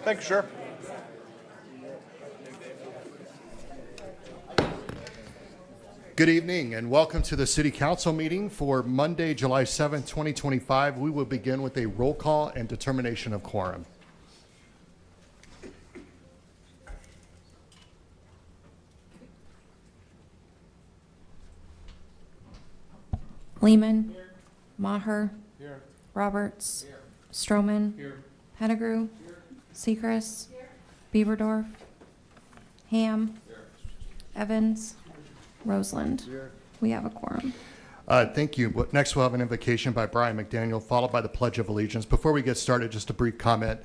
Thank you, sir. Good evening and welcome to the City Council meeting for Monday, July 7th, 2025. We will begin with a roll call and determination of quorum. Lehman. Here. Maher. Here. Roberts. Here. Stroman. Here. Pettigrew. Here. Seacrest. Here. Beaverdorf. Ham. Here. Evans. Roseland. Here. We have a quorum. Thank you. Next, we'll have an invocation by Brian McDaniel, followed by the Pledge of Allegiance. Before we get started, just a brief comment.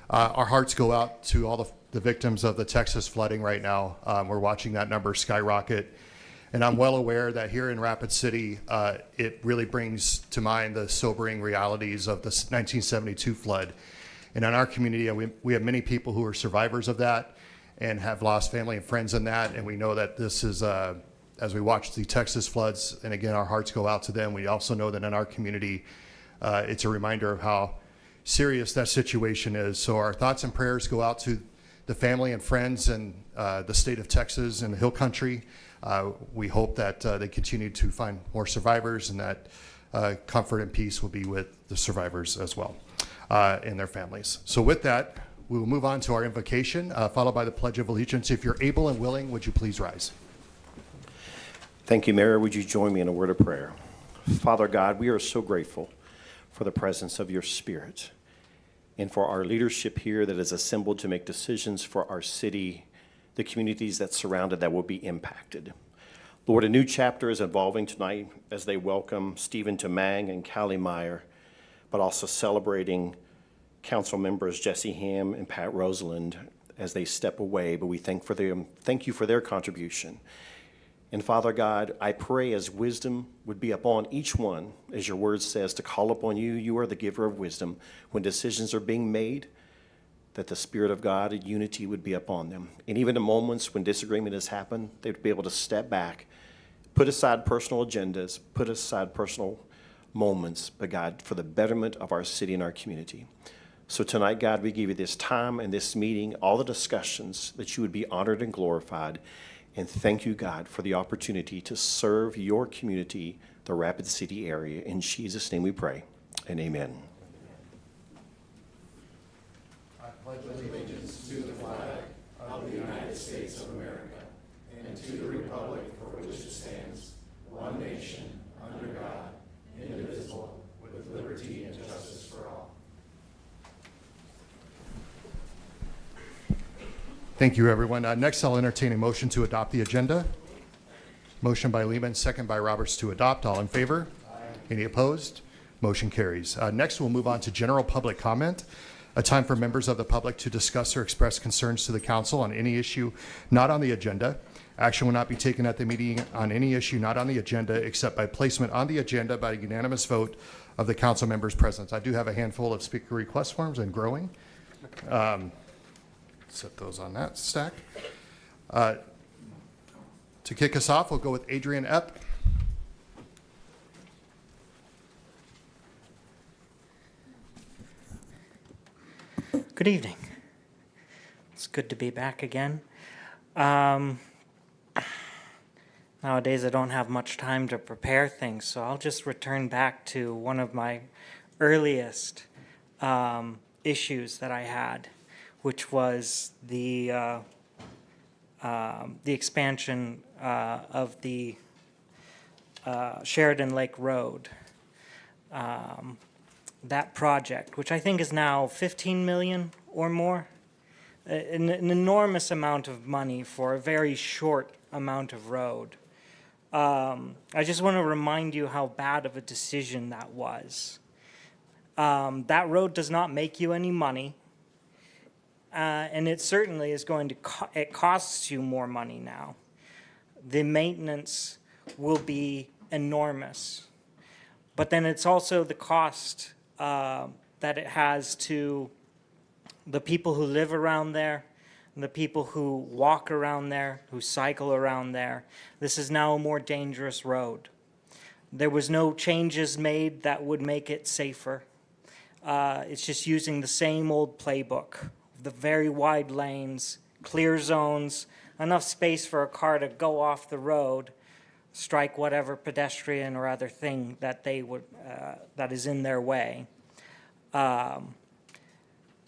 Our hearts go out to all the victims of the Texas flooding right now. We're watching that number skyrocket. And I'm well aware that here in Rapid City, it really brings to mind the sobering realities of the 1972 flood. And in our community, we have many people who are survivors of that and have lost family and friends in that. And we know that this is, as we watch the Texas floods, and again, our hearts go out to them. We also know that in our community, it's a reminder of how serious that situation is. So our thoughts and prayers go out to the family and friends in the state of Texas and the Hill Country. We hope that they continue to find more survivors and that comfort and peace will be with the survivors as well and their families. So with that, we will move on to our invocation, followed by the Pledge of Allegiance. If you're able and willing, would you please rise? Thank you, Mayor. Would you join me in a word of prayer? Father God, we are so grateful for the presence of your Spirit and for our leadership here that is assembled to make decisions for our city, the communities that surround it that will be impacted. Lord, a new chapter is evolving tonight as they welcome Stephen Tamang and Callie Meyer, but also celebrating council members Jesse Ham and Pat Roseland as they step away. But we thank you for their contribution. And Father God, I pray as wisdom would be upon each one, as your word says, to call upon you. You are the giver of wisdom. When decisions are being made, that the Spirit of God and unity would be upon them. And even in moments when disagreement has happened, they would be able to step back, put aside personal agendas, put aside personal moments, but God, for the betterment of our city and our community. So tonight, God, we give you this time and this meeting, all the discussions, that you would be honored and glorified. And thank you, God, for the opportunity to serve your community, the Rapid City area. In Jesus' name we pray, and amen. I pledge allegiance to the flag of the United States of America and to the republic for which it stands, one nation, under God, indivisible, with liberty and justice for all. Thank you, everyone. Next, I'll entertain a motion to adopt the agenda. Motion by Lehman, second by Roberts to adopt. All in favor? Aye. Any opposed? Motion carries. Next, we'll move on to general public comment, a time for members of the public to discuss or express concerns to the council on any issue not on the agenda. Action will not be taken at the meeting on any issue not on the agenda except by placement on the agenda by unanimous vote of the council members present. I do have a handful of speaker request forms and growing. Set those on that stack. To kick us off, we'll go with Adrian Epp. Good evening. It's good to be back again. Nowadays, I don't have much time to prepare things, so I'll just return back to one of my earliest issues that I had, which was the expansion of the Sheridan Lake Road. That project, which I think is now 15 million or more, an enormous amount of money for a very short amount of road. I just want to remind you how bad of a decision that was. That road does not make you any money, and it certainly is going to it costs you more money now. The maintenance will be enormous, but then it's also the cost that it has to the people who live around there, and the people who walk around there, who cycle around there. This is now a more dangerous road. There was no changes made that would make it safer. It's just using the same old playbook, the very wide lanes, clear zones, enough space for a car to go off the road, strike whatever pedestrian or other thing that they would that is in their way.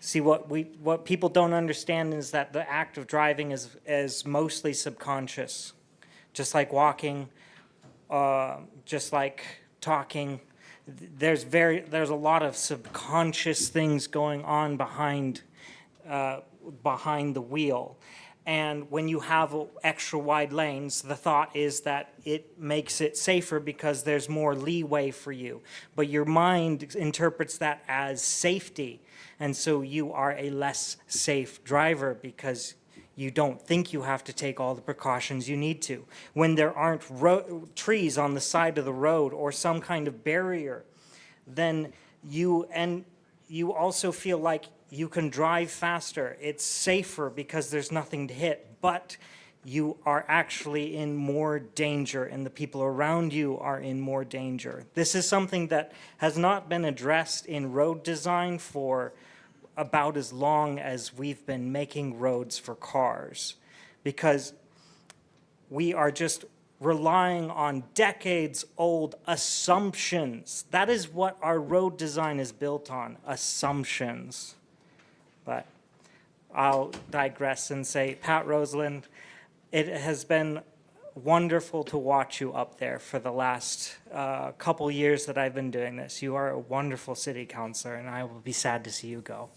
See, what people don't understand is that the act of driving is mostly subconscious, just like walking, just like talking. There's a lot of subconscious things going on behind the wheel. And when you have extra wide lanes, the thought is that it makes it safer because there's more leeway for you. But your mind interprets that as safety. And so you are a less safe driver because you don't think you have to take all the precautions you need to. When there aren't trees on the side of the road or some kind of barrier, then you also feel like you can drive faster. It's safer because there's nothing to hit, but you are actually in more danger and the people around you are in more danger. This is something that has not been addressed in road design for about as long as we've been making roads for cars, because we are just relying on decades-old assumptions. That is what our road design is built on, assumptions. But I'll digress and say, Pat Roseland, it has been wonderful to watch you up there for the last couple years that I've been doing this. You are a wonderful city councilor, and I will be sad to see you go.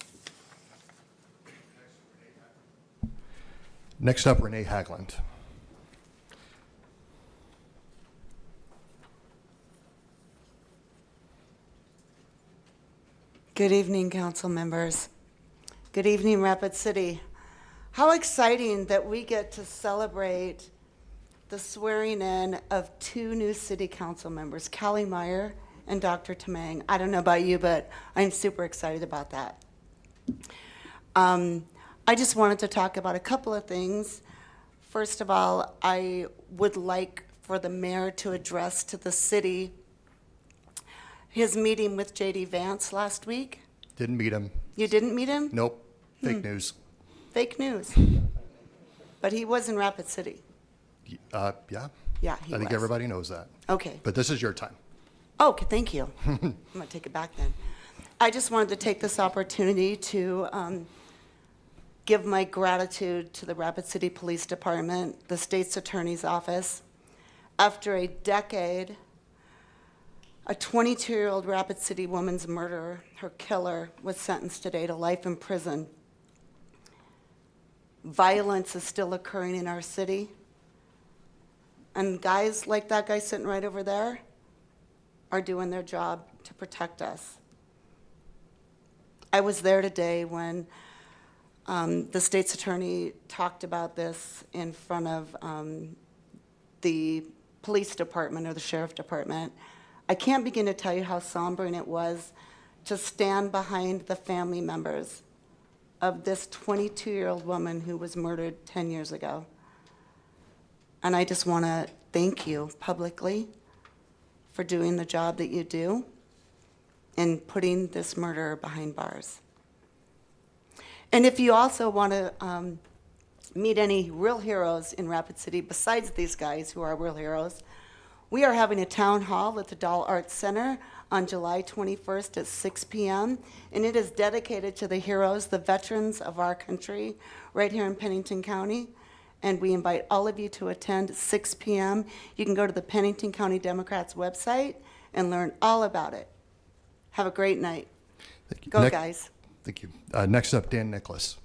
Next up, Renee Hagland. Good evening, council members. Good evening, Rapid City. How exciting that we get to celebrate the swearing in of two new city council members, Callie Meyer and Dr. Tamang. I don't know about you, but I'm super excited about that. I just wanted to talk about a couple of things. First of all, I would like for the mayor to address to the city his meeting with J.D. Vance last week. Didn't meet him. You didn't meet him? Nope. Fake news. Fake news. But he was in Rapid City. Yeah. Yeah, he I think was. everybody knows that. Okay. But this is your time. Okay, thank you. I'm going to take it back then. I just wanted to take this opportunity to give my gratitude to the Rapid City Police Department, the state's attorney's office. After a decade, a 22-year-old Rapid City woman's murderer, her killer, was sentenced today to life in prison. Violence is still occurring in our city. And guys like that guy sitting right over there, are doing their job to protect us. I was there today when the state's attorney talked about this in front of the police department or the sheriff department. I can't begin to tell you how sombering it was to stand behind the family members of this 22-year-old woman who was murdered 10 years ago. And I just want to thank you publicly for doing the job that you do and putting this murderer behind bars. And if you also want to meet any real heroes in Rapid City besides these guys who are real heroes, we are having a town hall at the Dahl Arts Center on July 21st at 6 p.m., and it is dedicated to the heroes, the veterans of our country, right here in Pennington County. And we invite all of you to attend at 6 p.m. You can go to the Pennington County Democrats website and learn all about it. Have a great night. Thank you. Go, guys. Thank you. Next up, Dan Nicholas.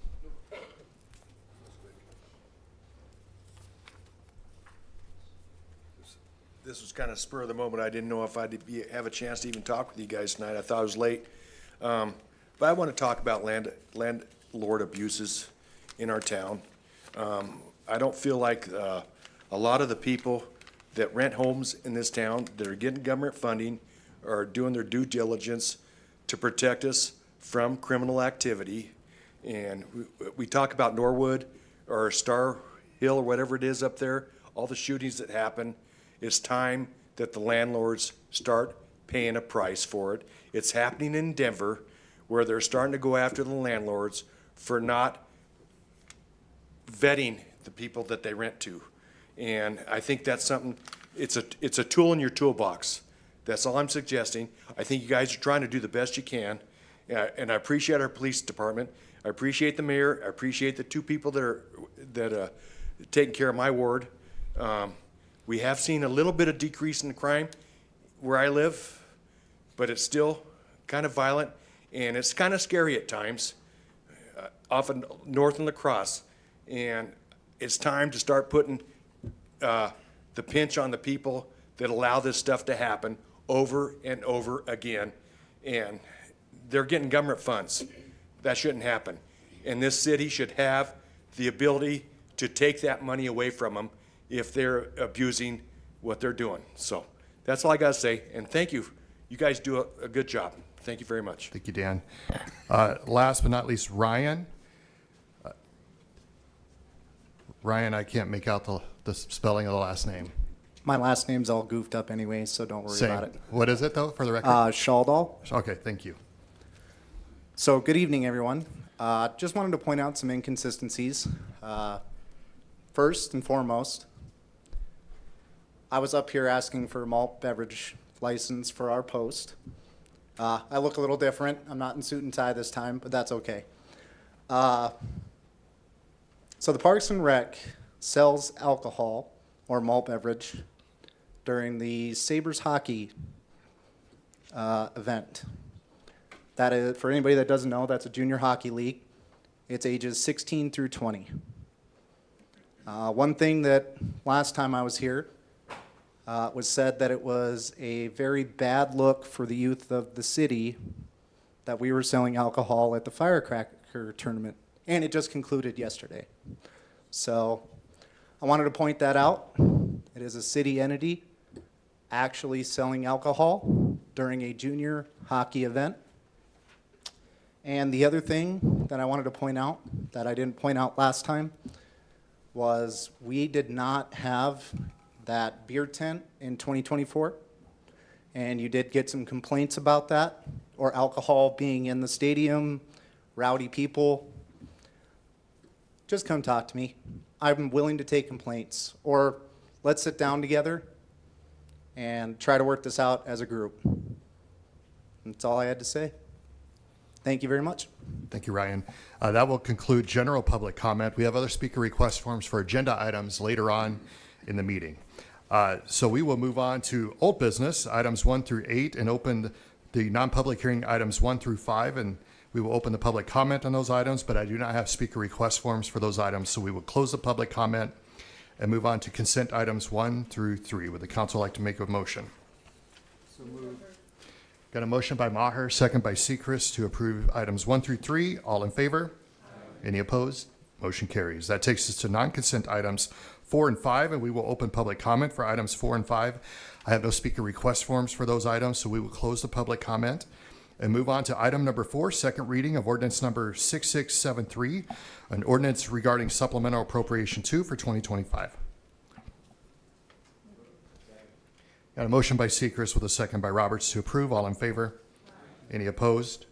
This was kind of spur of the moment. I didn't know if I'd have a chance to even talk with you guys tonight. I thought I was late. But I want to talk about landlord abuses in our town. I don't feel like a lot of the people that rent homes in this town that are getting government funding are doing their due diligence to protect us from criminal activity. And we talk about Norwood or Star Hill or whatever it is up there, all the shootings that happen. It's time that the landlords start paying a price for it. It's happening in Denver, where they're starting to go after the landlords for not vetting the people that they rent to. And I think that's something, it's a tool in your toolbox. That's all I'm suggesting. I think you guys are trying to do the best you can. And I appreciate our police department. I appreciate the mayor. I appreciate the two people that are taking care of my ward. We have seen a little bit of decrease in the crime where I live, but it's still kind of violent, and it's kind of scary at times, often north in La Crosse. And it's time to start putting the pinch on the people that allow this stuff to happen over and over again. And they're getting government funds. That shouldn't happen. And this city should have the ability to take that money away from them if they're abusing what they're doing. So that's all I got to say. And thank you. You guys do a good job. Thank you very much. Thank you, Dan. Last but not least, Ryan. Ryan, I can't make out the spelling of the last name. My last name's all goofed up anyway, so don't worry Same. about it. What is it, though, for the record? Shaldal. Okay, thank you. So good evening, everyone. Just wanted to point out some inconsistencies. First and foremost, I was up here asking for a malt beverage license for our post. I look a little different. I'm not in suit and tie this time, but that's okay. So the Parks and Rec sells alcohol or malt beverage during the Sabres hockey event. That is, for anybody that doesn't know, that's a junior hockey league. It's ages 16 through 20. One thing that last time I was here was said that it was a very bad look for the youth of the city that we were selling alcohol at the firecracker tournament, and it just concluded yesterday. So I wanted to point that out. It is a city entity actually selling alcohol during a junior hockey event. And the other thing that I wanted to point out that I didn't point out last time was we did not have that beer tent in 2024. And you did get some complaints about that, or alcohol being in the stadium, rowdy people. Just come talk to me. I'm willing to take complaints, or let's sit down together and try to work this out as a group. That's all I had to say. Thank you very much. Thank you, Ryan. That will conclude general public comment. We have other speaker request forms for agenda items later on in the meeting. So we will move on to old business, items 1 through 8, and open the non-public hearing items 1 through 5, and we will open the public comment on those items, but I do not have speaker request forms for those items, so we will close the public comment and move on to consent items 1 through 3. Would the council like to make a motion? Got a motion by Maher, second by Sechrist to approve items 1 through 3. All in favor? Any opposed? Motion carries. That takes us to non-consent items 4 and 5, and we will open public comment for items 4 and 5. I have no speaker request forms for those items, so we will close the public comment and move on to item number 4, second reading of ordinance number 6673, an ordinance regarding supplemental appropriation 2 for 2025. Got a motion by Sechrist with a second by Roberts to approve. All in favor? Any opposed?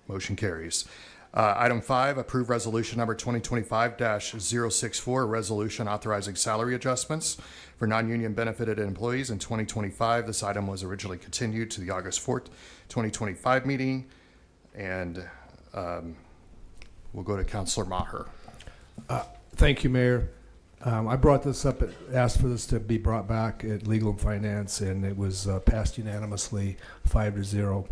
Motion carries. Item 5, approve resolution number 2025-064, a resolution authorizing salary adjustments for non-union benefited employees in 2025. This item was originally continued to the August 4th, 2025 meeting. And we'll go to Councilor Maher. Thank you, Mayor. I brought this up, asked for this to be brought back at Legal and Finance, and it was passed unanimously 5-0.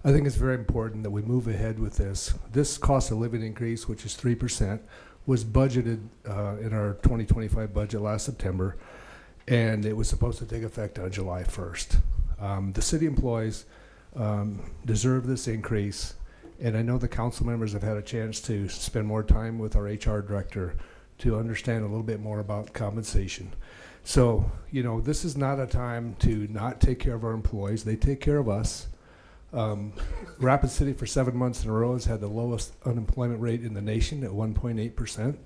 I think it's very important that we move ahead with this. This cost of living increase, which is 3%, was budgeted in our 2025 budget last September, and it was supposed to take effect on July 1st. The city employees deserve this increase, and I know the council members have had a chance to spend more time with our HR director to understand a little bit more about compensation. So, you know, this is not a time to not take care of our employees. They take care of us. Rapid City for 7 months in a row has had the lowest unemployment rate in the nation at 1.8%,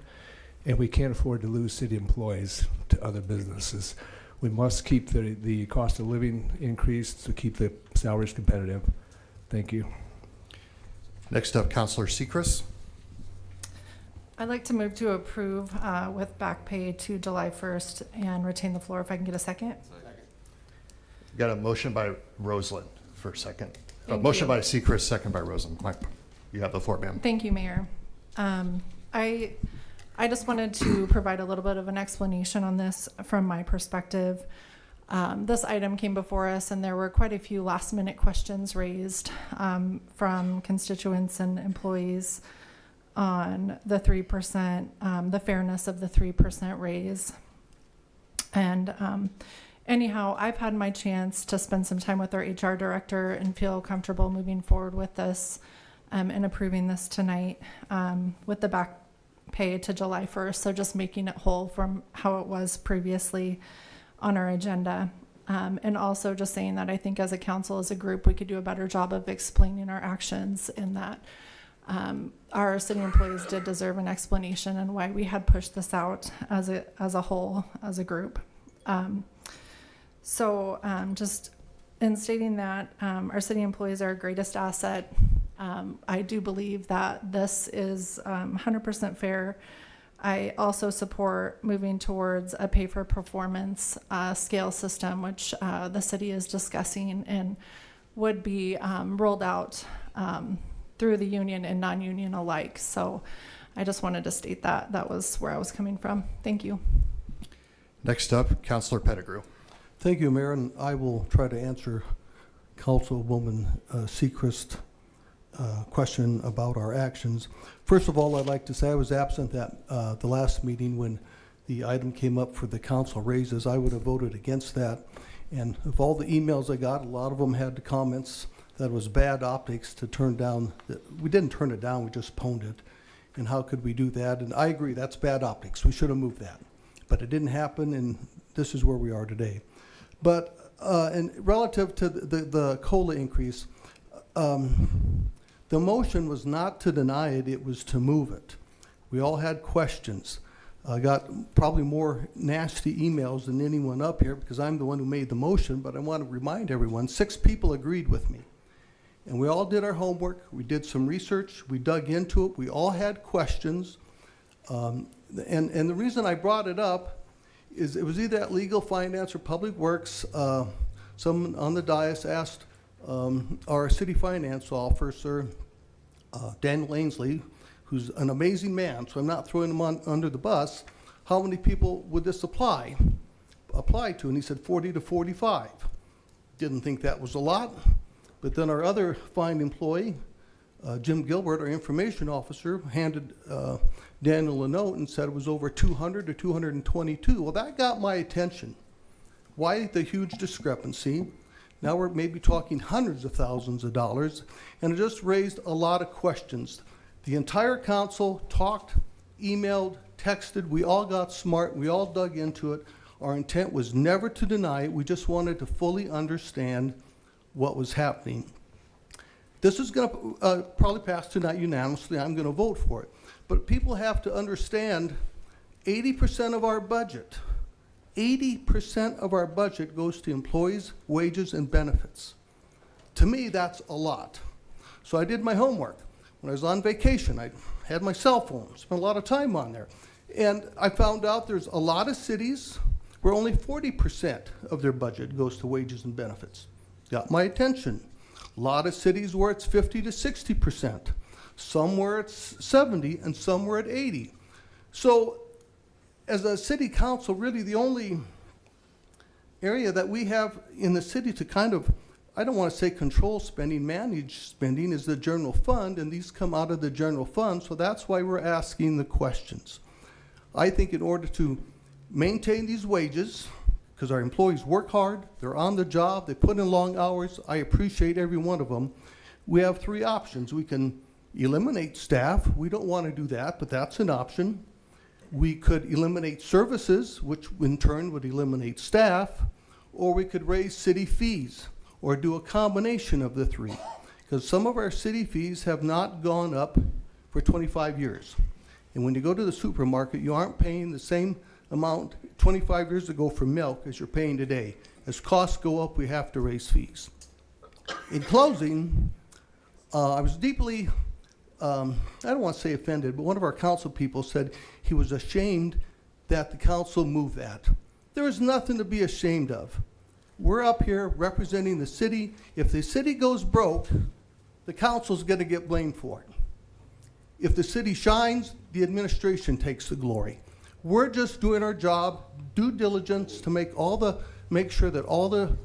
and we can't afford to lose city employees to other businesses. We must keep the cost of living increased to keep the salaries competitive. Thank you. Next up, Councilor Sechrist. I'd like to move to approve with back pay to July 1st and retain the floor if I can get a second. Got a motion by Roseland for a second. A Thank motion you. by Sechrist, second by Roseland. You have the floor, ma'am. Thank you, Mayor. I just wanted to provide a little bit of an explanation on this from my perspective. This item came before us, and there were quite a few last-minute questions raised from constituents and employees on the 3%, the fairness of the 3% raise. And anyhow, I've had my chance to spend some time with our HR director and feel comfortable moving forward with this and approving this tonight with the back pay to July 1st. So just making it whole from how it was previously on our agenda. And also just saying that I think as a council, as a group, we could do a better job of explaining our actions in that our city employees did deserve an explanation and why we had pushed this out as a whole, as a group. So just in stating that our city employees are our greatest asset, I do believe that this is 100% fair. I also support moving towards a pay-for-performance scale system, which the city is discussing and would be rolled out through the union and non-union alike. So I just wanted to state that. That was where I was coming from. Thank you. Next up, Councilor Pettigrew. Thank you, Mayor, and I will try to answer Councilwoman Sechrist question about our actions. First of all, I'd like to say I was absent at the last meeting when the item came up for the council raises. I would have voted against that. And of all the emails I got, a lot of them had the comments that it was bad optics to turn down. We didn't turn it down, we just poned it. And how could we do that? And I agree, that's bad optics. We should have moved that. But it didn't happen, and this is where we are today. But and relative to the COLA increase, the motion was not to deny it, it was to move it. We all had questions. I got probably more nasty emails than anyone up here because I'm the one who made the motion, but I want to remind everyone, 6 people agreed with me. And we all did our homework, we did some research, we dug into it, we all had questions. And the reason I brought it up is it was either at Legal, Finance, or Public Works. Someone on the dais asked our city finance officer, Dan Ainsley, who's an amazing man, so I'm not throwing him under the bus, how many people would this apply to? And he said 40 to 45. Didn't think that was a lot, but then our other fine employee, Jim Gilbert, our information officer, handed Daniel a note and said it was over 200 to 222. Well, that got my attention. Why the huge discrepancy? Now we're maybe talking hundreds of thousands of dollars, and it just raised a lot of questions. The entire council talked, emailed, texted, we all got smart, we all dug into it. Our intent was never to deny it, we just wanted to fully understand what was happening. This is going to probably pass tonight unanimously, I'm going to vote for it. But people have to understand 80% of our budget, 80% of our budget goes to employees, wages, and benefits. To me, that's a lot. So I did my homework. When I was on vacation, I had my cell phone, spent a lot of time on there. And I found out there's a lot of cities where only 40% of their budget goes to wages and benefits. Got my attention. A lot of cities where it's 50 to 60%. Some where it's 70 and some where at 80. So as a city council, really the only area that we have in the city to kind of, I don't want to say control spending, manage spending, is the general fund, and these come out of the general fund, so that's why we're asking the questions. I think in order to maintain these wages, because our employees work hard, they're on the job, they put in long hours, I appreciate every one of them, we have three options. We can eliminate staff, we don't want to do that, but that's an option. We could eliminate services, which in turn would eliminate staff, or we could raise city fees, or do a combination of the three. Because some of our city fees have not gone up for 25 years. And when you go to the supermarket, you aren't paying the same amount 25 years ago for milk as you're paying today. As costs go up, we have to raise fees. In closing, I was deeply, I don't want to say offended, but one of our council people said he was ashamed that the council moved that. There is nothing to be ashamed of. We're up here representing the city. If the city goes broke, the council's going to get blamed for it. If the city shines, the administration takes the glory. We're just doing our job, due diligence to make sure that all the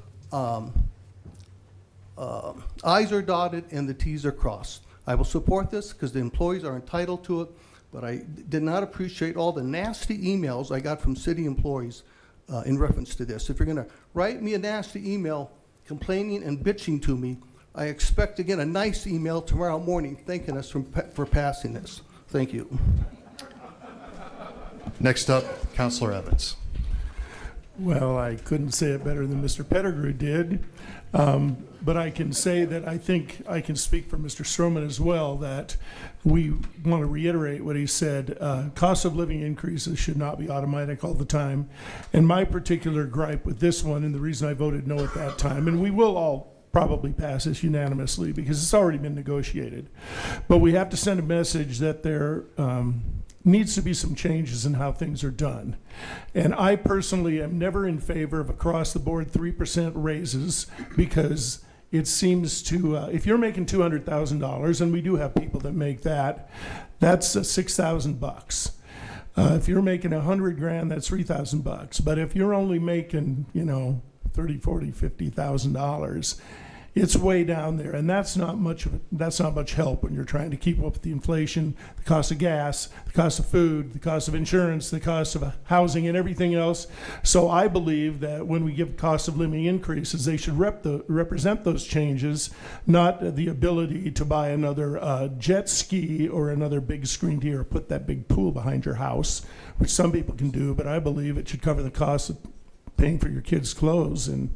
I's are dotted and the T's are crossed. I will support this because the employees are entitled to it, but I did not appreciate all the nasty emails I got from city employees in reference to this. If you're going to write me a nasty email complaining and bitching to me, I expect to get a nice email tomorrow morning thanking us for passing this. Thank you. Next up, Councilor Evans. Well, I couldn't say it better than Mr. Pettigrew did, but I can say that I think I can speak for Mr. Stroman as well, that we want to reiterate what he said. Cost of living increases should not be automatic all the time. And my particular gripe with this one, and the reason I voted no at that time, and we will all probably pass this unanimously because it's already been negotiated, but we have to send a message that there needs to be some changes in how things are done. And I personally am never in favor of across-the-board 3% raises because it seems to, if you're making $200,000, and we do have people that make that, that's $6,000. If you're making $100,000, that's $3,000. But if you're only making, $30,000, $40,000, $50,000, it's way down there, and that's not much help when you're trying to keep up with the inflation, the cost of gas, the cost of food, the cost of insurance, the cost of housing, and everything else. So I believe that when we give cost of living increases, they should represent those changes, not the ability to buy another jet ski or another big screen TV or put that big pool behind your house, which some people can do. But I believe it should cover the cost of paying for your kids' clothes and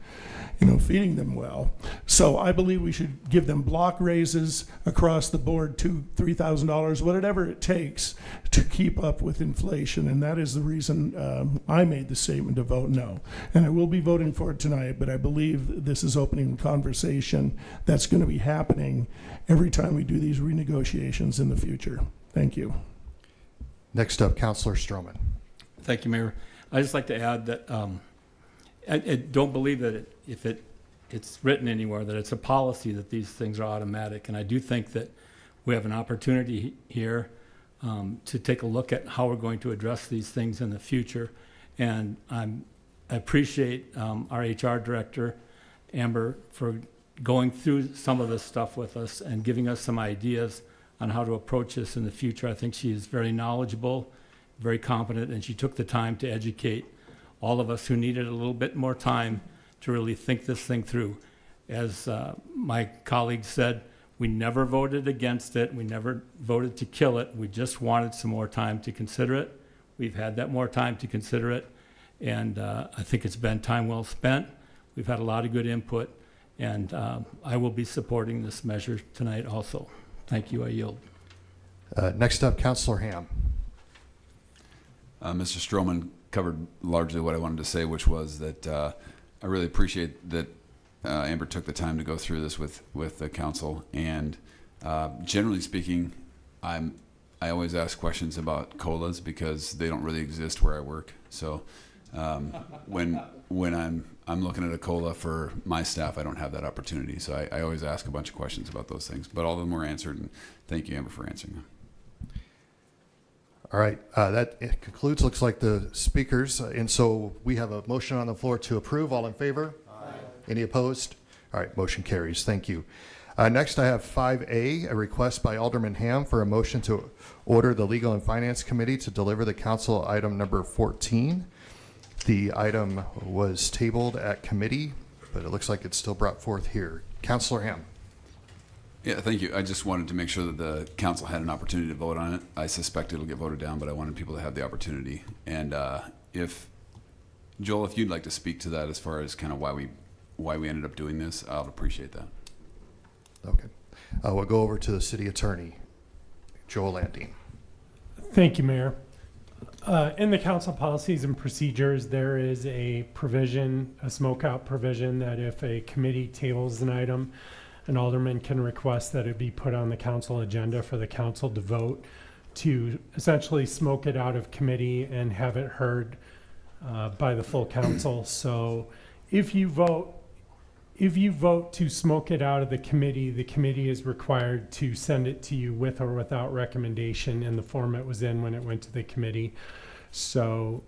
feeding them well. So I believe we should give them block raises across the board, $2,000, $3,000, whatever it takes to keep up with inflation. And that is the reason I made the statement to vote no. And I will be voting for it tonight, but I believe this is opening a conversation that's going to be happening every time we do these renegotiations in the future. Thank you. Next up, Councilor Stroman. Thank you, Mayor. I'd just like to add that I don't believe that it's written anywhere that it's a policy that these things are automatic. And I do think that we have an opportunity here to take a look at how we're going to address these things in the future. And I appreciate our HR director, Amber, for going through some of this stuff with us and giving us some ideas on how to approach this in the future. I think she is very knowledgeable, very competent, and she took the time to educate all of us who needed a little bit more time to really think this thing through. As my colleague said, we never voted against it. We never voted to kill it. We just wanted some more time to consider it. We've had that more time to consider it, and I think it's been time well spent. We've had a lot of good input, and I will be supporting this measure tonight also. Thank you. I yield. Next up, Councilor Ham. Mr. Stroman covered largely what I wanted to say, which was that I really appreciate that Amber took the time to go through this with the council. And generally speaking, I always ask questions about COLAs because they don't really exist where I work. So when I'm looking at a COLA for my staff, I don't have that opportunity. So I always ask a bunch of questions about those things. But all of them were answered, and thank you, Amber, for answering them. All right, that concludes, looks like, the speakers. And so we have a motion on the floor to approve. All in favor? Aye. Any opposed? All right, motion carries. Thank you. Next, I have 5A, a request by Alderman Ham for a motion to order the Legal and Finance Committee to deliver the council item number 14. The item was tabled at committee, but it looks like it's still brought forth here. Councilor Ham. Yeah, thank you. I just wanted to make sure that the council had an opportunity to vote on it. I suspect it'll get voted down, but I wanted people to have the opportunity. And if Joel, if you'd like to speak to that as far as kind of why we ended up doing this, I'll appreciate that. Okay. We'll go over to the city attorney, Joel Landine. Thank you, Mayor. In the council policies and procedures, there is a provision, a smokeout provision, that if a committee tables an item, an alderman can request that it be put on the council agenda for the council to vote to essentially smoke it out of committee and have it heard by the full council. So if you vote to smoke it out of the committee is required to send it to you with or without recommendation in the form it was in when it went to the committee. So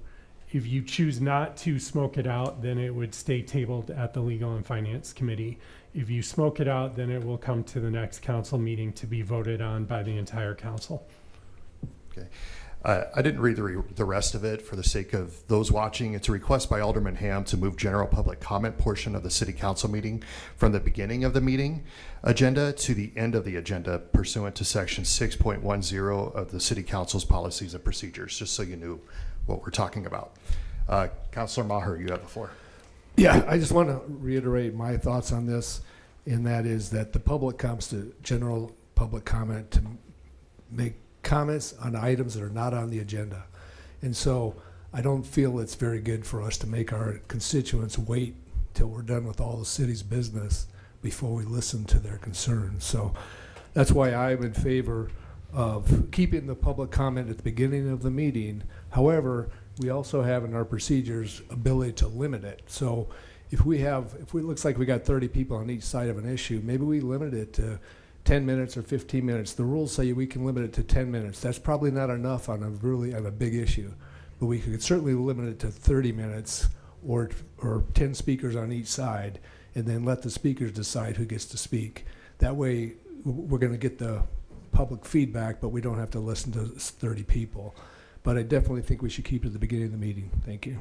if you choose not to smoke it out, then it would stay tabled at the Legal and Finance Committee. If you smoke it out, then it will come to the next council meeting to be voted on by the entire council. Okay. I didn't read the rest of it for the sake of those watching. It's a request by Alderman Ham to move general public comment portion of the city council meeting from the beginning of the meeting agenda to the end of the agenda pursuant to section 6.10 of the city council's policies and procedures, just so you knew what we're talking about. Councilor Maher, you have the floor. Yeah, I just want to reiterate my thoughts on this, and that is that the public comes to general public comment to make comments on items that are not on the agenda. And so I don't feel it's very good for us to make our constituents wait till we're done with all the city's business before we listen to their concerns. So that's why I'm in favor of keeping the public comment at the beginning of the meeting. However, we also have in our procedures ability to limit it. So if it looks like we got 30 people on each side of an issue, maybe we limit it to 10 minutes or 15 minutes. The rules say we can limit it to 10 minutes. That's probably not enough on a big issue, but we could certainly limit it to 30 minutes or 10 speakers on each side, and then let the speakers decide who gets to speak. That way we're going to get the public feedback, but we don't have to listen to 30 people. But I definitely think we should keep it at the beginning of the meeting. Thank you.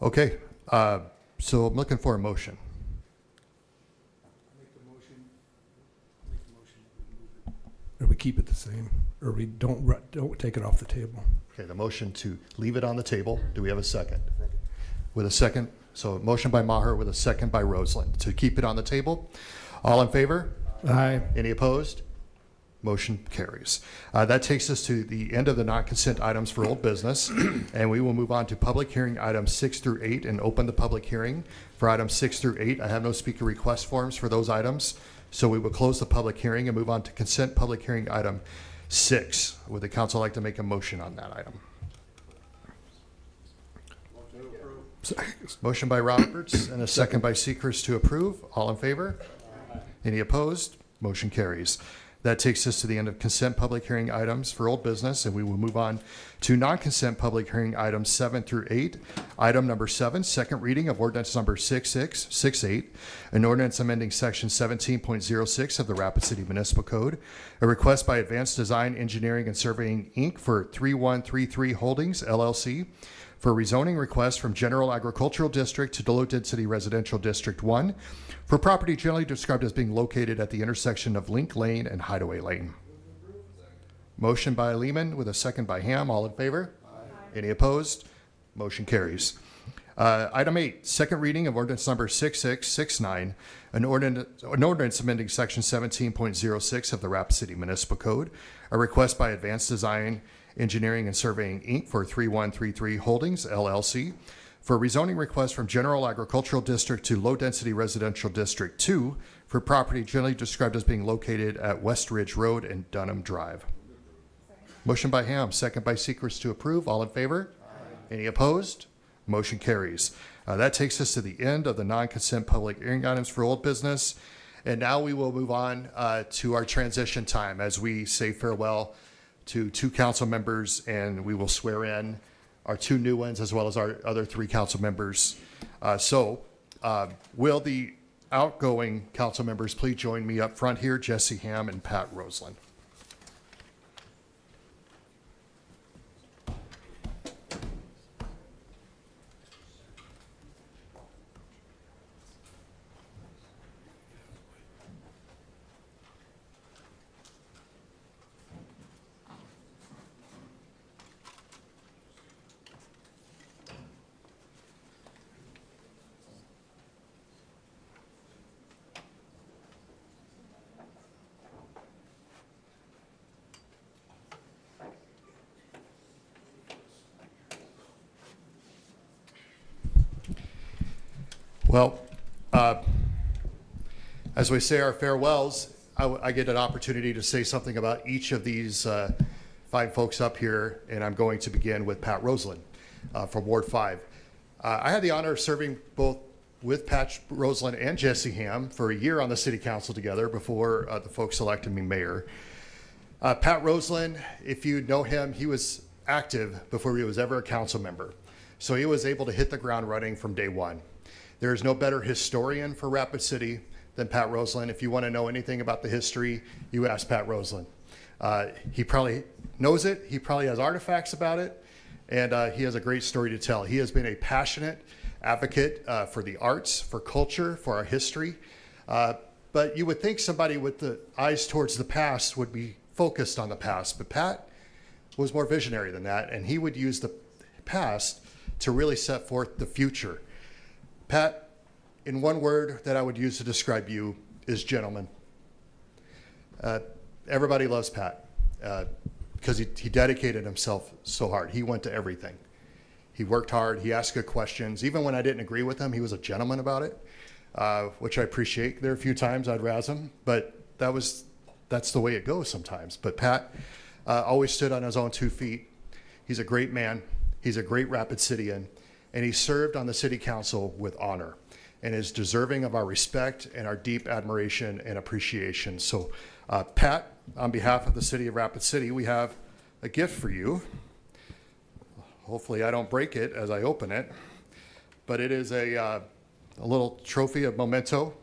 Okay, so I'm looking for a motion. Or we keep it the same, or we don't take it off the table. Okay, the motion to leave it on the table. Do we have a second? With a second, so a motion by Maher with a second by Roseland to keep it on the table. All in favor? Aye. Any opposed? Motion carries. That takes us to the end of the non-consent items for old business, and we will move on to public hearing items 6 through 8 and open the public hearing for items 6 through 8. I have no speaker request forms for those items, so we will close the public hearing and move on to consent public hearing item 6. Would the council like to make a motion on that item? Motion by Roberts and a second by Seacrest to approve. All in favor? Any opposed? Motion carries. That takes us to the end of consent public hearing items for old business, and we will move on to non-consent public hearing items 7 through 8. Item number 7, second reading of ordinance number 6668, an ordinance amending section 17.06 of the Rapid City Municipal Code. A request by Advanced Design Engineering and Surveying, Inc. for 3133 Holdings, LLC, for rezoning request from General Agricultural District to Low Density Residential District 1 for property generally described as being located at the intersection of Link Lane and Hideaway Lane. Motion by Lehman with a second by Ham. All in favor? Aye. Any opposed? Motion carries. Item 8, second reading of ordinance number 6669, an ordinance amending section 17.06 of the Rapid City Municipal Code, a request by Advanced Design Engineering and Surveying, Inc. for 3133 Holdings, LLC, for a rezoning request from General Agricultural District to Low Density Residential District 2 for property generally described as being located at West Ridge Road and Dunham Drive. Motion by Ham, second by Seekers to approve. All in favor? Aye. Any opposed? Motion carries. That takes us to the end of the non-consent public hearing items for old business. And now we will move on to our transition time as we say farewell to 2 council members, and we will swear in our 2 new ones as well as our other 3 council members. Will the outgoing council members please join me up front here, Jesse Ham and Pat Roseland. Well, as we say our farewells, I get an opportunity to say something about each of these fine folks up here, and I'm going to begin with Pat Roseland from Ward 5. I had the honor of serving both with Pat Roseland and Jesse Ham for a year on the city council together before the folks elected me mayor. Pat Roseland, if you know him, he was active before he was ever a council member. So he was able to hit the ground running from day one. There is no better historian for Rapid City than Pat Roseland. If you want to know anything about the history, you ask Pat Roseland. He probably knows it. He probably has artifacts about it. And he has a great story to tell. He has been a passionate advocate for the arts, for culture, for our history. But you would think somebody with the eyes towards the past would be focused on the past. But Pat was more visionary than that. And he would use the past to really set forth the future. Pat, in one word that I would use to describe you, is gentleman. Everybody loves Pat because he dedicated himself so hard. He went to everything. He worked hard. He asked good questions. Even when I didn't agree with him, he was a gentleman about it, which I appreciate. There are a few times I'd razz him, but that's the way it goes sometimes. But Pat always stood on his own 2 feet. He's a great man. He's a great Rapid Cityan. And he served on the city council with honor and is deserving of our respect and our deep admiration and appreciation. So, Pat, on behalf of the city of Rapid City, we have a gift for you. Hopefully I don't break it as I open it, but it is a little trophy of memento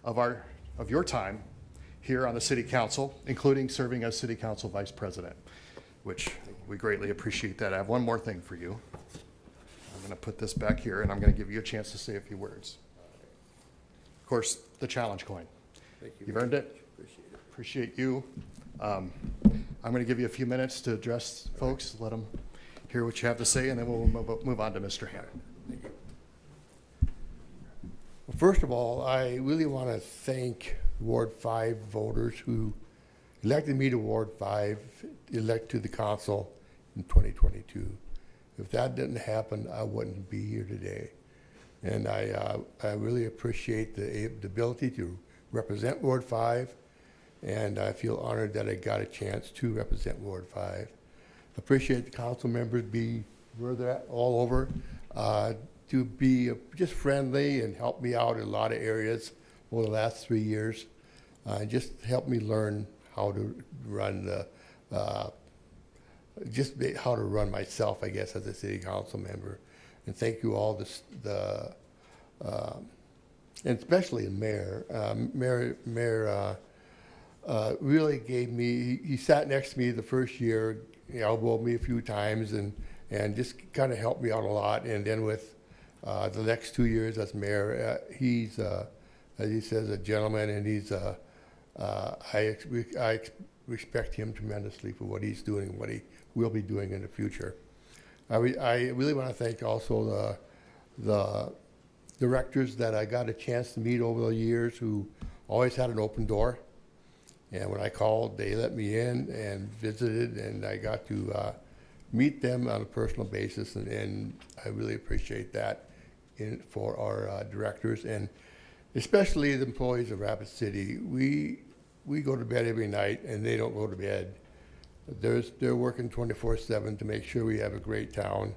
of your time here on the city council, including serving as city council vice president, which we greatly appreciate that. I have one more thing for you. I'm going to put this back here, and I'm going to give you a chance to say a few words. Of course, the challenge coin. Thank you. You've earned it. Appreciate you. I'm going to give you a few minutes to address folks, let them hear what you have to say, and then we'll move on to Mr. Ham. Thank you. Well, first of all, I really want to thank Ward 5 voters who elected me to Ward 5, elect to the council in 2022. If that didn't happen, I wouldn't be here today. And I really appreciate the ability to represent Ward 5, and I feel honored that I got a chance to represent Ward 5. Appreciate the council members be where they're at all over, to be just friendly and help me out in a lot of areas over the last 3 years. Just help me learn how to run how to run myself, I guess, as a city council member. And thank you all, and especially the mayor. Mayor really gave me, he sat next to me the first year, he elbowed me a few times and and just kind of helped me out a lot. And then with the next 2 years as mayor, he's, as he says, a gentleman, and he's, I respect him tremendously for what he's doing and what he will be doing in the future. I really want to thank also the directors that I got a chance to meet over the years who always had an open door. And when I called, they let me in and visited, and I got to meet them on a personal basis, and I really appreciate that for our directors, and especially the employees of Rapid City. We go to bed every night, and they don't go to bed. They're working 24/7 to make sure we have a great town,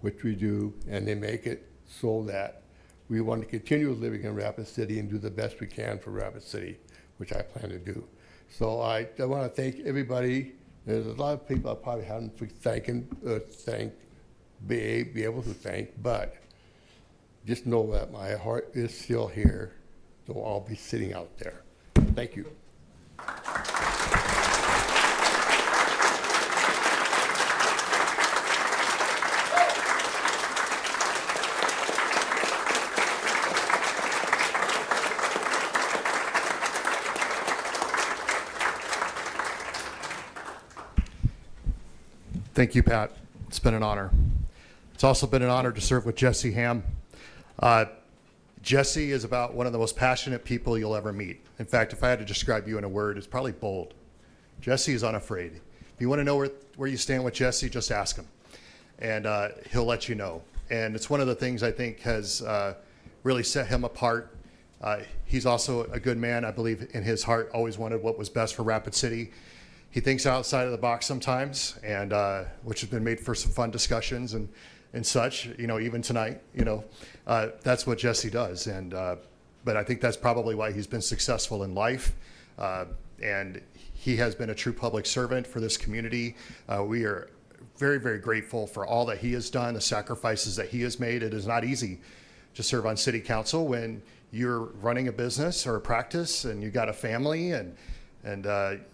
which we do, and they make it so that we want to continue living in Rapid City and do the best we can for Rapid City, which I plan to do. So I want to thank everybody. There's a lot of people I probably haven't be able to thank, but just know that my heart is still here, so I'll be sitting out there. Thank you. Thank you, Pat. It's been an honor. It's also been an honor to serve with Jesse Ham. Jesse is about one of the most passionate people you'll ever meet. In fact, if I had to describe you in a word, it's probably bold. Jesse is unafraid. If you want to know where you stand with Jesse, just ask him, and he'll let you know. And it's one of the things I think has really set him apart. He's also a good man. I believe in his heart always wanted what was best for Rapid City. He thinks outside of the box sometimes, and which has been made for some fun discussions and such, even tonight, that's what Jesse does. And but I think that's probably why he's been successful in life. And he has been a true public servant for this community. We are very, very grateful for all that he has done, the sacrifices that he has made. It is not easy to serve on city council when you're running a business or a practice and you got a family and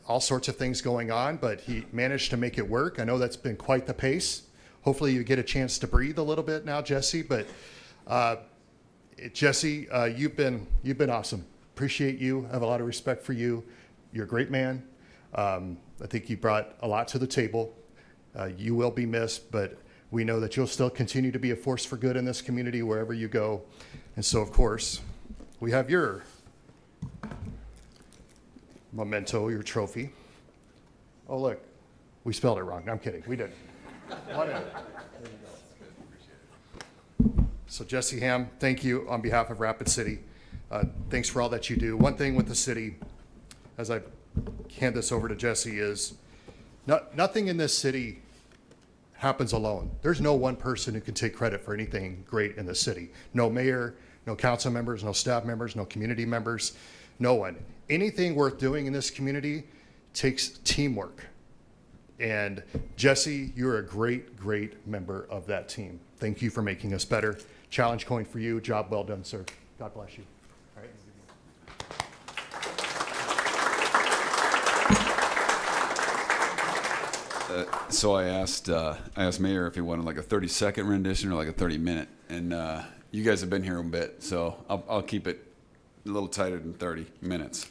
all sorts of things going on, but he managed to make it work. I know that's been quite the pace. Hopefully you get a chance to breathe a little bit now, Jesse, but Jesse, you've been awesome. Appreciate you. I have a lot of respect for you. You're a great man. I think you brought a lot to the table. You will be missed, but we know that you'll still continue to be a force for good in this community wherever you go. And so, of course, we have your memento, your trophy. Oh, look, we spelled it wrong. I'm kidding. We didn't. Whatever. So Jesse Ham, thank you on behalf of Rapid City. Thanks for all that you do. One thing with the city, as I hand this over to Jesse, is nothing in this city happens alone. There's no one person who can take credit for anything great in the city. No mayor, no council members, no staff members, no community members, no one. Anything worth doing in this community takes teamwork. And Jesse, you're a great, great member of that team. Thank you for making us better. Challenge coin for you. Job well done, sir. God bless you. All right. So I asked Mayor if he wanted like a 30-second rendition or like a 30-minute, and you guys have been here a bit, so I'll keep it a little tighter than 30 minutes.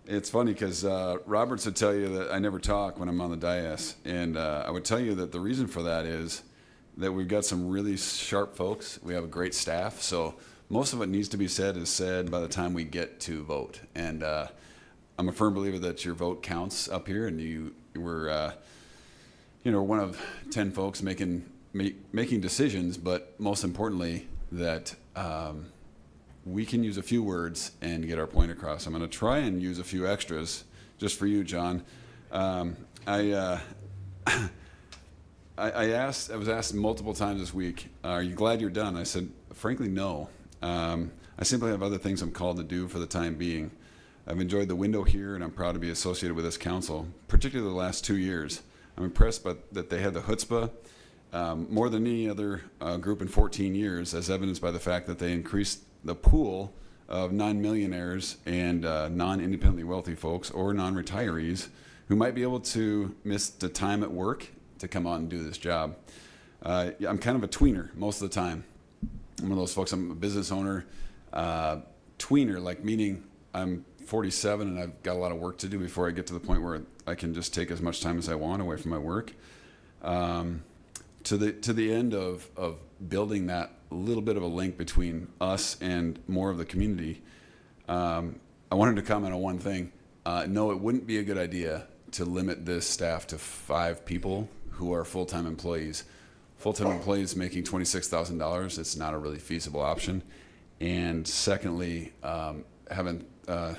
It's funny because Roberts would tell you that I never talk when I'm on the dais, and I would tell you that the reason for that is that we've got some really sharp folks. We have a great staff, so most of what needs to be said is said by the time we get to vote. And I'm a firm believer that your vote counts up here, and you were, one of 10 folks making decisions, but most importantly that we can use a few words and get our point across. I'm going to try and use a few extras just for you, John. I was asked multiple times this week, are you glad you're done? I said, frankly, no. I simply have other things I'm called to do for the time being. I've enjoyed the window here, and I'm proud to be associated with this council, particularly the last 2 years. I'm impressed that they had the chutzpah more than any other group in 14 years, as evidenced by the fact that they increased the pool of non-millionaires and non-independently wealthy folks or non-retirees who might be able to miss the time at work to come on and do this job. I'm kind of a tweener most of the time. I'm one of those folks, I'm a business owner, tweener, like meaning I'm 47 and I've got a lot of work to do before I get to the point where I can just take as much time as I want away from my work. To the end of building that little bit of a link between us and more of the community, I wanted to comment on one thing. No, it wouldn't be a good idea to limit this staff to 5 people who are full-time employees. Full-time employees making $26,000, it's not a really feasible option. And secondly, having, there's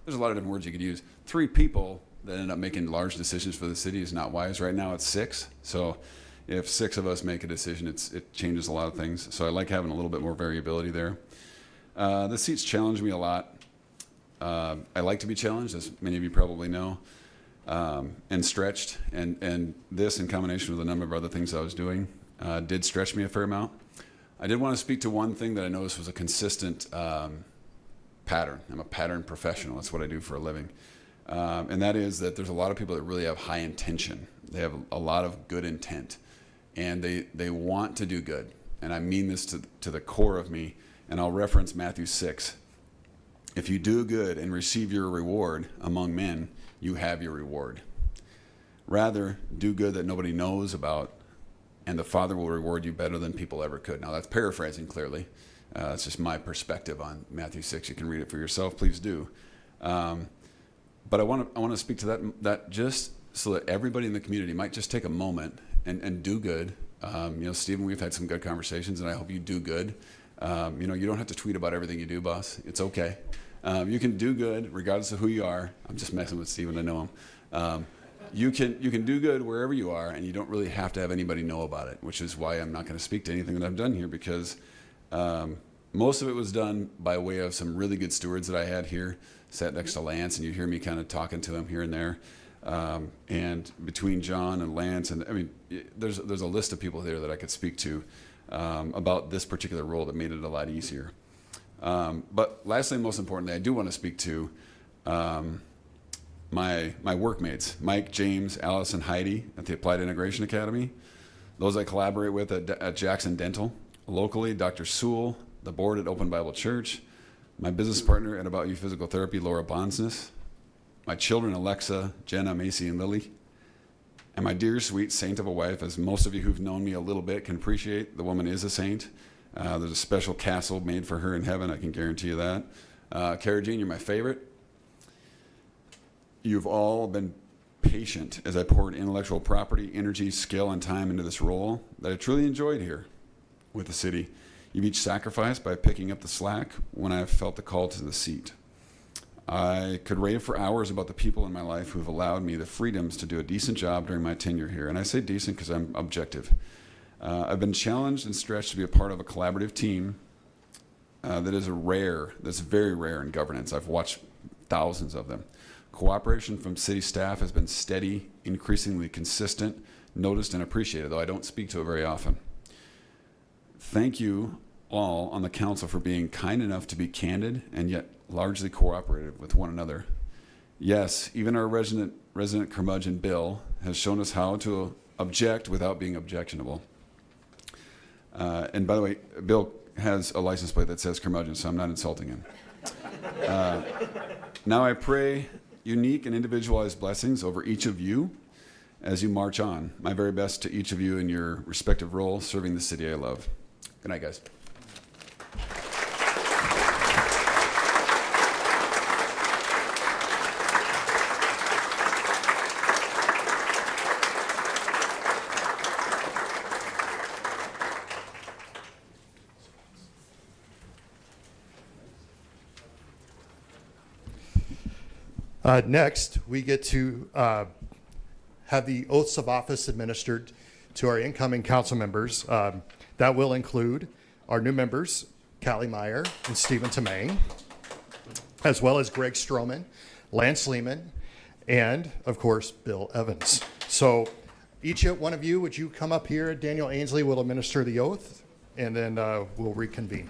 a lot of different words you could use. 3 people that end up making large decisions for the city is not wise. Right now it's 6. So if 6 of us make a decision, it changes a lot of things. So I like having a little bit more variability there. The seats challenge me a lot. I like to be challenged, as many of you probably know, and stretched. And this, in combination with a number of other things I was doing, did stretch me a fair amount. I did want to speak to one thing that I noticed was a consistent pattern. I'm a pattern professional. That's what I do for a living. And that is that there's a lot of people that really have high intention. They have a lot of good intent. And they want to do good. And I mean this to the core of me. And I'll reference Matthew 6. If you do good and receive your reward among men, you have your reward. Rather, do good that nobody knows about, and the Father will reward you better than people ever could. Now, that's paraphrasing clearly. It's just my perspective on Matthew 6. You can read it for yourself. Please do. But I want to speak to that just so that everybody in the community might just take a moment and do good. Stephen, we've had some good conversations, and I hope you do good. You don't have to tweet about everything you do, boss. It's okay. You can do good regardless of who you are. I'm just messing with Stephen. I know him. You can do good wherever you are, and you don't really have to have anybody know about it, which is why I'm not going to speak to anything that I've done here, because most of it was done by way of some really good stewards that I had here. Sat next to Lance, and you hear me kind of talking to him here and there. And between John and Lance, and I mean, there's a list of people there that I could speak to about this particular role that made it a lot easier. But lastly, and most importantly, I do want to speak to my workmates, Mike, James, Alice, and Heidi at the Applied Integration Academy, those I collaborate with at Jackson Dental, locally, Dr. Sewell, the board at Open Bible Church, my business partner at About You Physical Therapy, Laura Bonsness, my children, Alexa, Jenna, Macy, and Lily, and my dear, sweet saint of a wife, as most of you who've known me a little bit can appreciate, the woman is a saint. There's a special castle made for her in heaven, I can guarantee you that. Cara Jean, you're my favorite. You've all been patient as I poured intellectual property, energy, skill, and time into this role that I truly enjoyed here with the city. You've each sacrificed by picking up the slack when I have felt the call to the seat. I could rave for hours about the people in my life who have allowed me the freedoms to do a decent job during my tenure here. And I say decent because I'm objective. I've been challenged and stretched to be a part of a collaborative team that's very rare in governance. I've watched thousands of them. Cooperation from city staff has been steady, increasingly consistent, noticed, and appreciated, though I don't speak to it very often. Thank you all on the council for being kind enough to be candid and yet largely cooperative with one another. Yes, even our resident curmudgeon Bill has shown us how to object without being objectionable. And by the way, Bill has a license plate that says curmudgeon, so I'm not insulting him. Now I pray unique and individualized blessings over each of you as you march on. My very best to each of you in your respective roles serving the city I love. Good night, guys. Next, we get to have the oaths of office administered to our incoming council members. That will include our new members, Callie Meyer and Stephen Tamang, as well as Greg Stroman, Lance Lehman, and, of course, Bill Evans. So each one of you, would you come up here? Daniel Ainsley will administer the oath, and then we'll reconvene.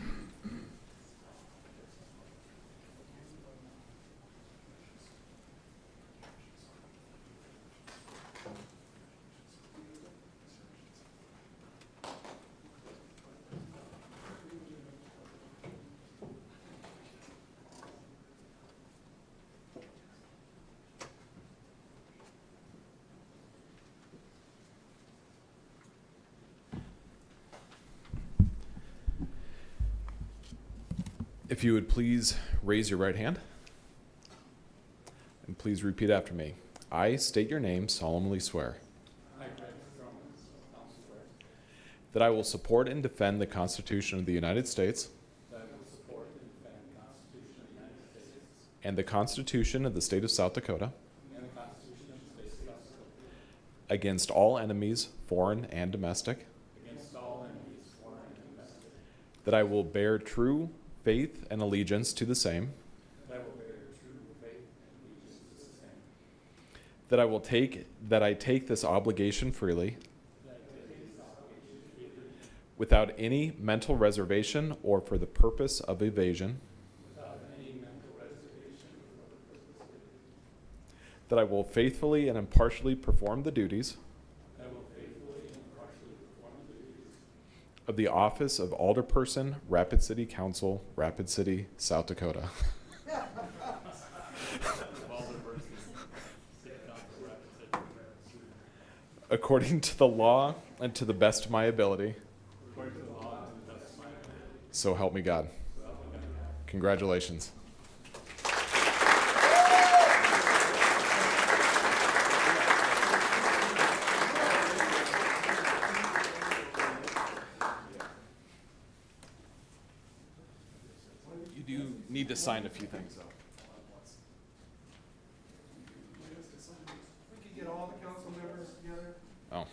If you would please raise your right hand and please repeat after me. I state your name, solemnly swear that I will support and defend the Constitution of the United States and the Constitution of the State of South Dakota against all enemies, foreign and domestic, that I will bear true faith and allegiance to the same, that I take this obligation freely without any mental reservation or for the purpose of evasion, that I will faithfully and impartially perform the duties of the office of Alderperson, Rapid City Council, Rapid City, South Dakota. According to the law and to the best of my ability. So help me God. Congratulations. You do need to sign a few things though. We could get all the council members together. Oh.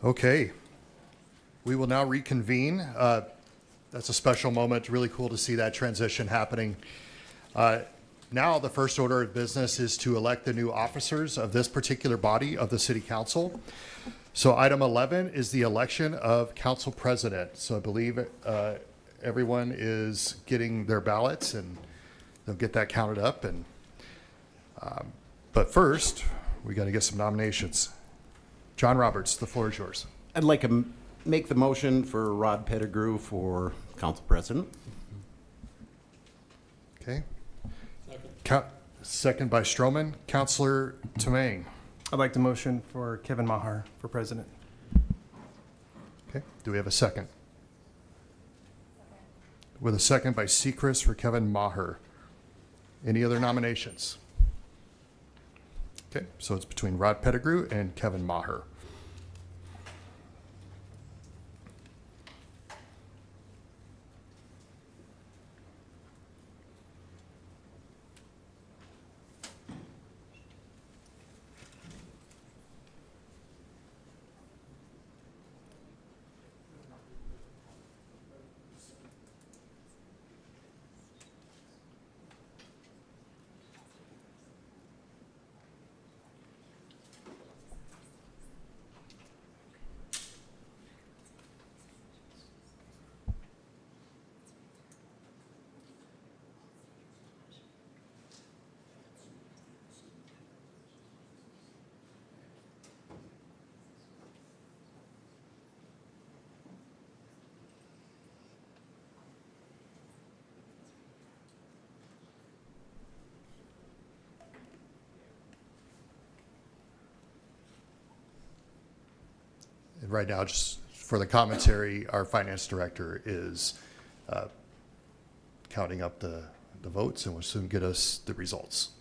Okay. We will now reconvene. That's a special moment. Really cool to see that transition happening. Now, the first order of business is to elect the new officers of this particular body of the City Council. So item 11 is the election of council president. So I believe everyone is getting their ballots and they'll get that counted up. And but first, we got to get some nominations. John Roberts, the floor is yours. I'd like to make the motion for Rod Pettigrew for council president. Okay. Second by Stroman. Councilor Tamang. I'd like to motion for Kevin Maher for president. Okay. Do we have a second? With a second by Sechrist for Kevin Maher. Any other nominations? Okay, so it's between Rod Pettigrew and Kevin Maher. And right now, just for the commentary, our finance director is counting up the votes and will soon get us the results.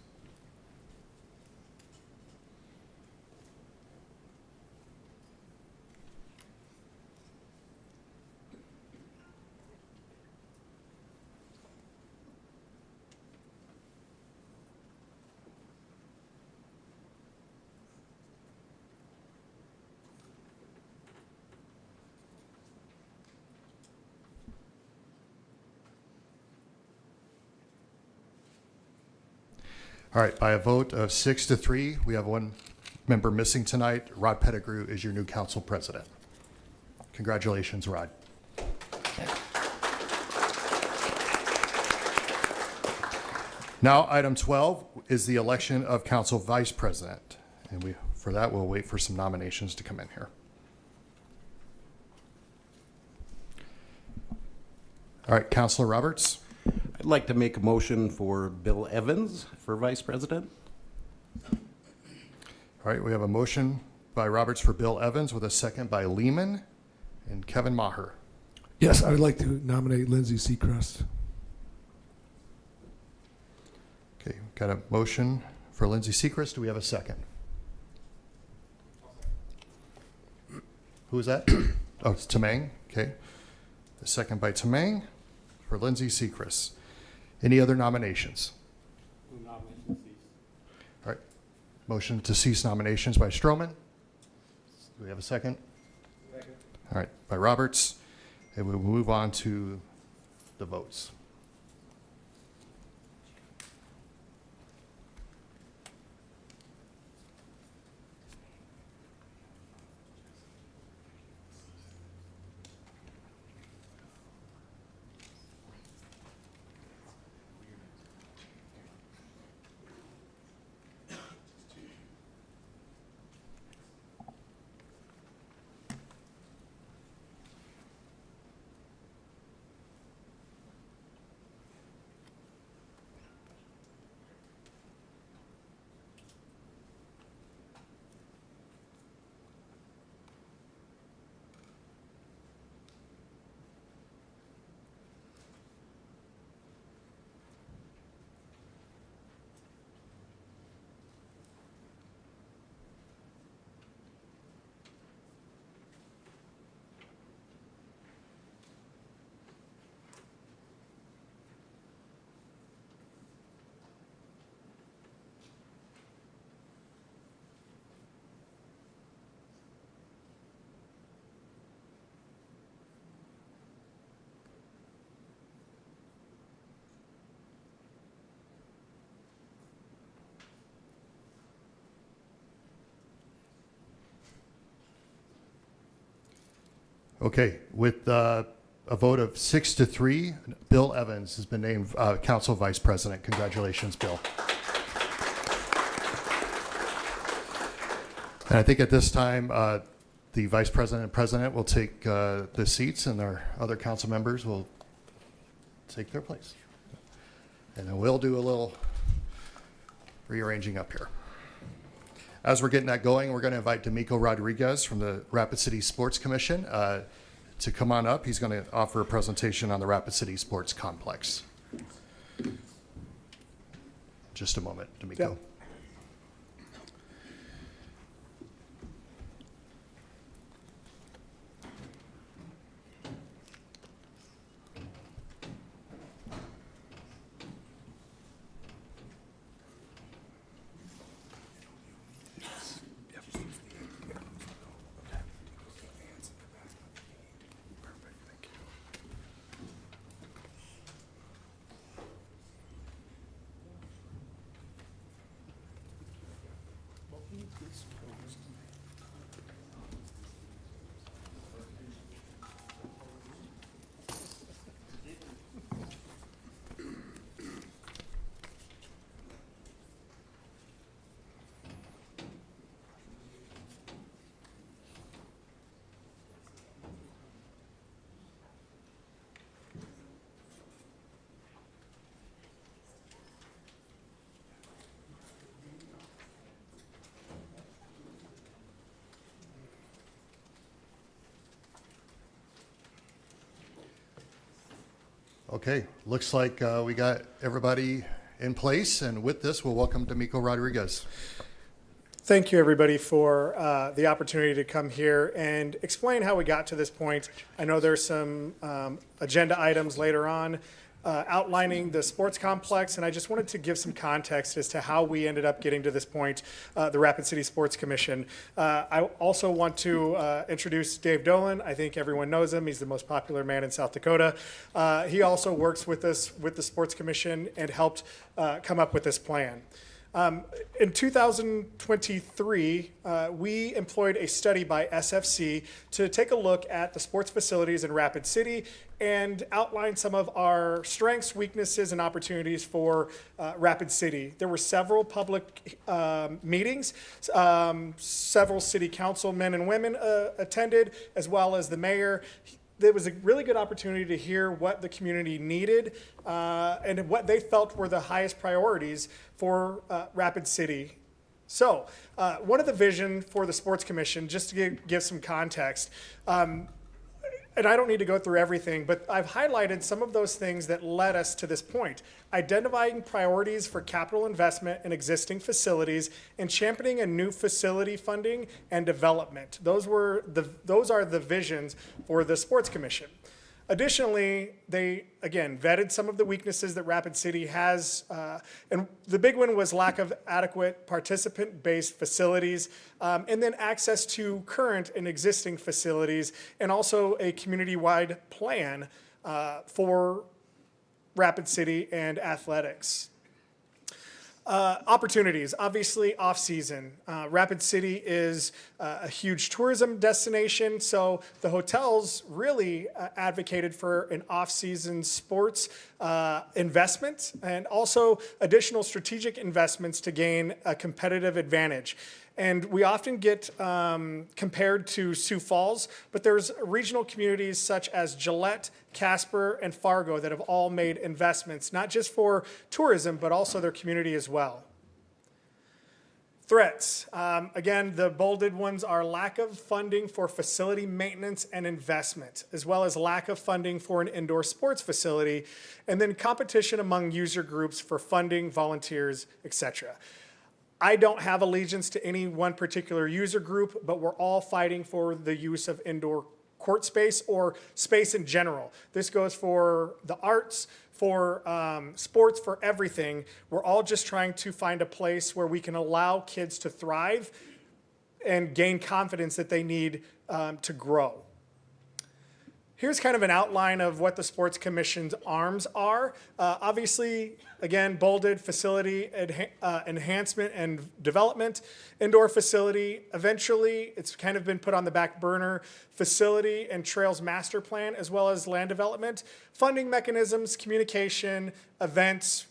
All right, by a vote of 6-3, we have one member missing tonight. Rod Pettigrew is your new council president. Congratulations, Rod. Now, item 12 is the election of council vice president. And for that, we'll wait for some nominations to come in here. All right, Councilor Roberts. I'd like to make a motion for Bill Evans for vice president. All right, we have a motion by Roberts for Bill Evans with a second by Lehman and Kevin Maher. Yes, I would like to nominate Lindsay Seacrest. Okay, got a motion for Lindsay Seacrest. Do we have a second? Who is that? Oh, it's Tamang. Okay. The second by Tamang for Lindsay Seacrest. Any other nominations? All right. Motion to cease nominations by Stroman. Do we have a second? Second. All right, by Roberts. And we'll move on to the votes. Okay, with a vote of 6-3, Bill Evans has been named council vice president. Congratulations, Bill. And I think at this time, the vice president and president will take the seats, and our other council members will take their place. And then we'll do a little rearranging up here. As we're getting that going, we're going to invite D'Amico Rodriguez from the Rapid City Sports Commission to come on up. He's going to offer a presentation on the Rapid City Sports Complex. Just a moment, D'Amico. Yeah. Okay, looks like we got everybody in place, and with this, we'll welcome D'Amico Rodriguez. Thank you, everybody, for the opportunity to come here and explain how we got to this point. I know there's some agenda items later on outlining the sports complex, and I just wanted to give some context as to how we ended up getting to this point, the Rapid City Sports Commission. I also want to introduce Dave Dolan. I think everyone knows him. He's the most popular man in South Dakota. He also works with us with the Sports Commission and helped come up with this plan. In 2023, we employed a study by SFC to take a look at the sports facilities in Rapid City and outline some of our strengths, weaknesses, and opportunities for Rapid City. There were several public meetings. Several city councilmen and women attended, as well as the mayor. There was a really good opportunity to hear what the community needed and what they felt were the highest priorities for Rapid City. So one of the vision for the Sports Commission, just to give some context, and I don't need to go through everything, but I've highlighted some of those things that led us to this point. Identifying priorities for capital investment in existing facilities and championing a new facility funding and development. Those are the visions for the Sports Commission. Additionally, they, again, vetted some of the weaknesses that Rapid City has, and the big one was lack of adequate participant-based facilities, and then access to current and existing facilities, and also a community-wide plan for Rapid City and athletics. Opportunities, obviously off-season. Rapid City is a huge tourism destination, so the hotels really advocated for an off-season sports investment and also additional strategic investments to gain a competitive advantage. And we often get compared to Sioux Falls, but there's regional communities such as Gillette, Casper, and Fargo that have all made investments, not just for tourism, but also their community as well. Threats. Again, the bolded ones are lack of funding for facility maintenance and investment, as well as lack of funding for an indoor sports facility, and then competition among user groups for funding, volunteers, etc. I don't have allegiance to any one particular user group, but we're all fighting for the use of indoor court space or space in general. This goes for the arts, for sports, for everything. We're all just trying to find a place where we can allow kids to thrive and gain confidence that they need to grow. Here's kind of an outline of what the Sports Commission's arms are. Obviously, again, bolded facility enhancement and development, indoor facility. Eventually, it's kind of been put on the back burner, facility and trails master plan, as well as land development, funding mechanisms, communication, events,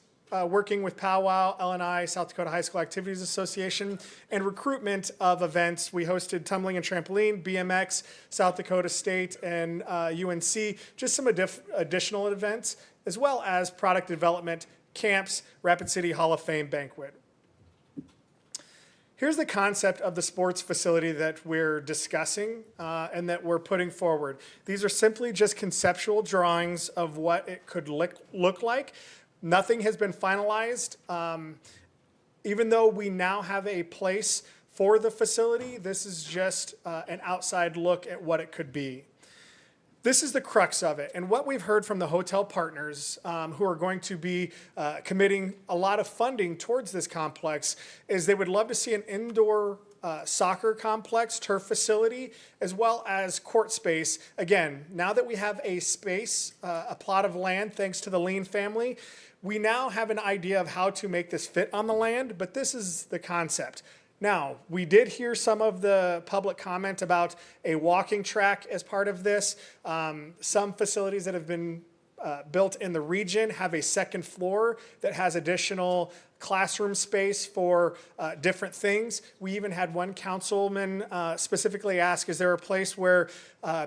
working with Powwow, LNI, South Dakota High School Activities Association, and recruitment of events. We hosted tumbling and trampoline, BMX, South Dakota State, and UNC, just some additional events, as well as product development, camps, Rapid City Hall of Fame banquet. Here's the concept of the sports facility that we're discussing and that we're putting forward. These are simply just conceptual drawings of what it could look like. Nothing has been finalized. Even though we now have a place for the facility, this is just an outside look at what it could be. This is the crux of it. And what we've heard from the hotel partners who are going to be committing a lot of funding towards this complex is they would love to see an indoor soccer complex, turf facility, as well as court space. Again, now that we have a space, a plot of land, thanks to the Lean family, we now have an idea of how to make this fit on the land, but this is the concept. Now, we did hear some of the public comment about a walking track as part of this. Some facilities that have been built in the region have a second floor that has additional classroom space for different things. We even had one councilman specifically ask, is there a place where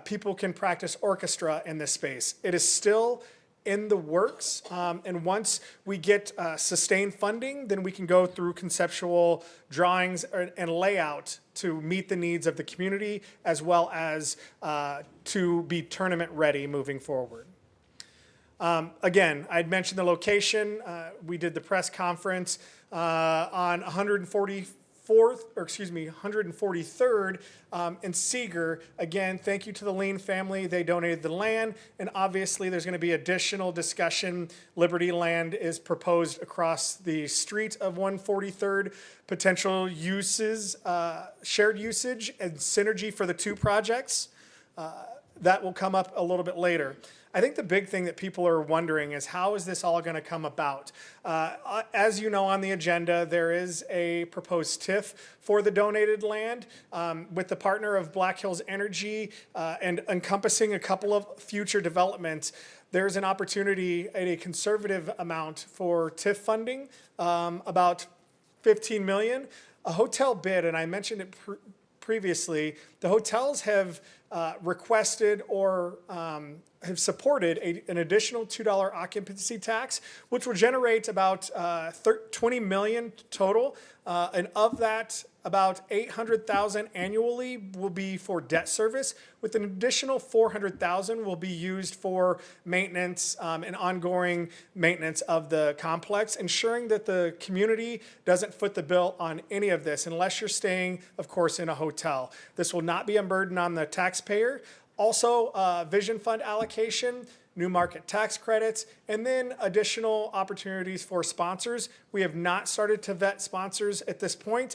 people can practice orchestra in this space? It is still in the works, and once we get sustained funding, then we can go through conceptual drawings and layout to meet the needs of the community, as well as to be tournament ready moving forward. Again, I'd mentioned the location. We did the press conference on 143rd in Seeger. Again, thank you to the Lean family. They donated the land, and obviously there's going to be additional discussion. Liberty Land is proposed across the street of 143rd. Potential uses, shared usage, and synergy for the two projects. That will come up a little bit later. I think the big thing that people are wondering is how is this all going to come about? As you know, on the agenda, there is a proposed TIF for the donated land with the partner of Black Hills Energy and encompassing a couple of future developments. There's an opportunity at a conservative amount for TIF funding, about $15 million. A hotel bid, and I mentioned it previously, the hotels have requested or have supported an additional $2 occupancy tax, which will generate about $20 million total. And of that, about $800,000 annually will be for debt service, with an additional $400,000 will be used for maintenance and ongoing maintenance of the complex, ensuring that the community doesn't foot the bill on any of this, unless you're staying, of course, in a hotel. This will not be a burden on the taxpayer. Also, Vision Fund allocation, new market tax credits, and then additional opportunities for sponsors. We have not started to vet sponsors at this point.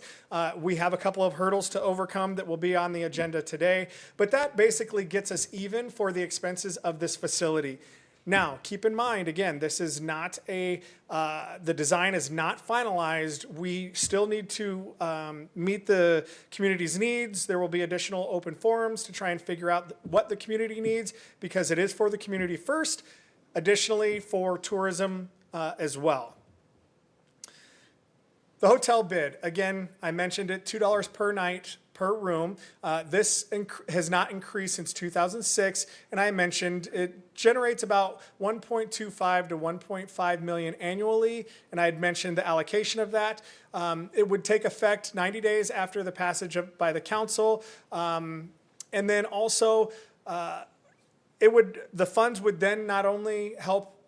We have a couple of hurdles to overcome that will be on the agenda today, but that basically gets us even for the expenses of this facility. Now, keep in mind, again, this is not the design is not finalized. We still need to meet the community's needs. There will be additional open forums to try and figure out what the community needs, because it is for the community first, additionally for tourism as well. The hotel bid, again, I mentioned it, $2 per night per room. This has not increased since 2006, and I mentioned it generates about 1.25 to 1.5 million annually, and I had mentioned the allocation of that. It would take effect 90 days after the passage by the council, and then also the funds would then not only help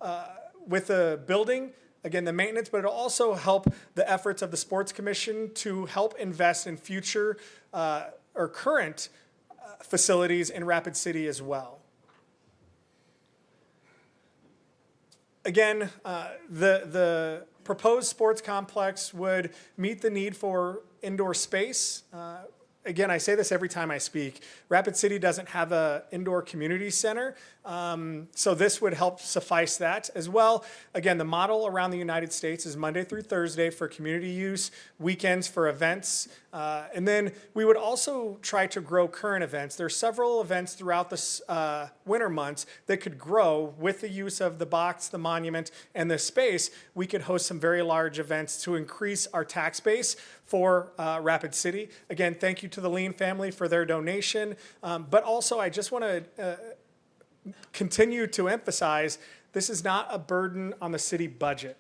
with the building, again, the maintenance, but it'll also help the efforts of the Sports Commission to help invest in future or current facilities in Rapid City as well. Again, the proposed sports complex would meet the need for indoor space. Again, I say this every time I speak. Rapid City doesn't have an indoor community center, so this would help suffice that as well. Again, the model around the United States is Monday through Thursday for community use, weekends for events, and then we would also try to grow current events. There are several events throughout the winter months that could grow with the use of the box, the monument, and the space. We could host some very large events to increase our tax base for Rapid City. Again, thank you to the Lean family for their donation. But also, I just want to continue to emphasize, this is not a burden on the city budget.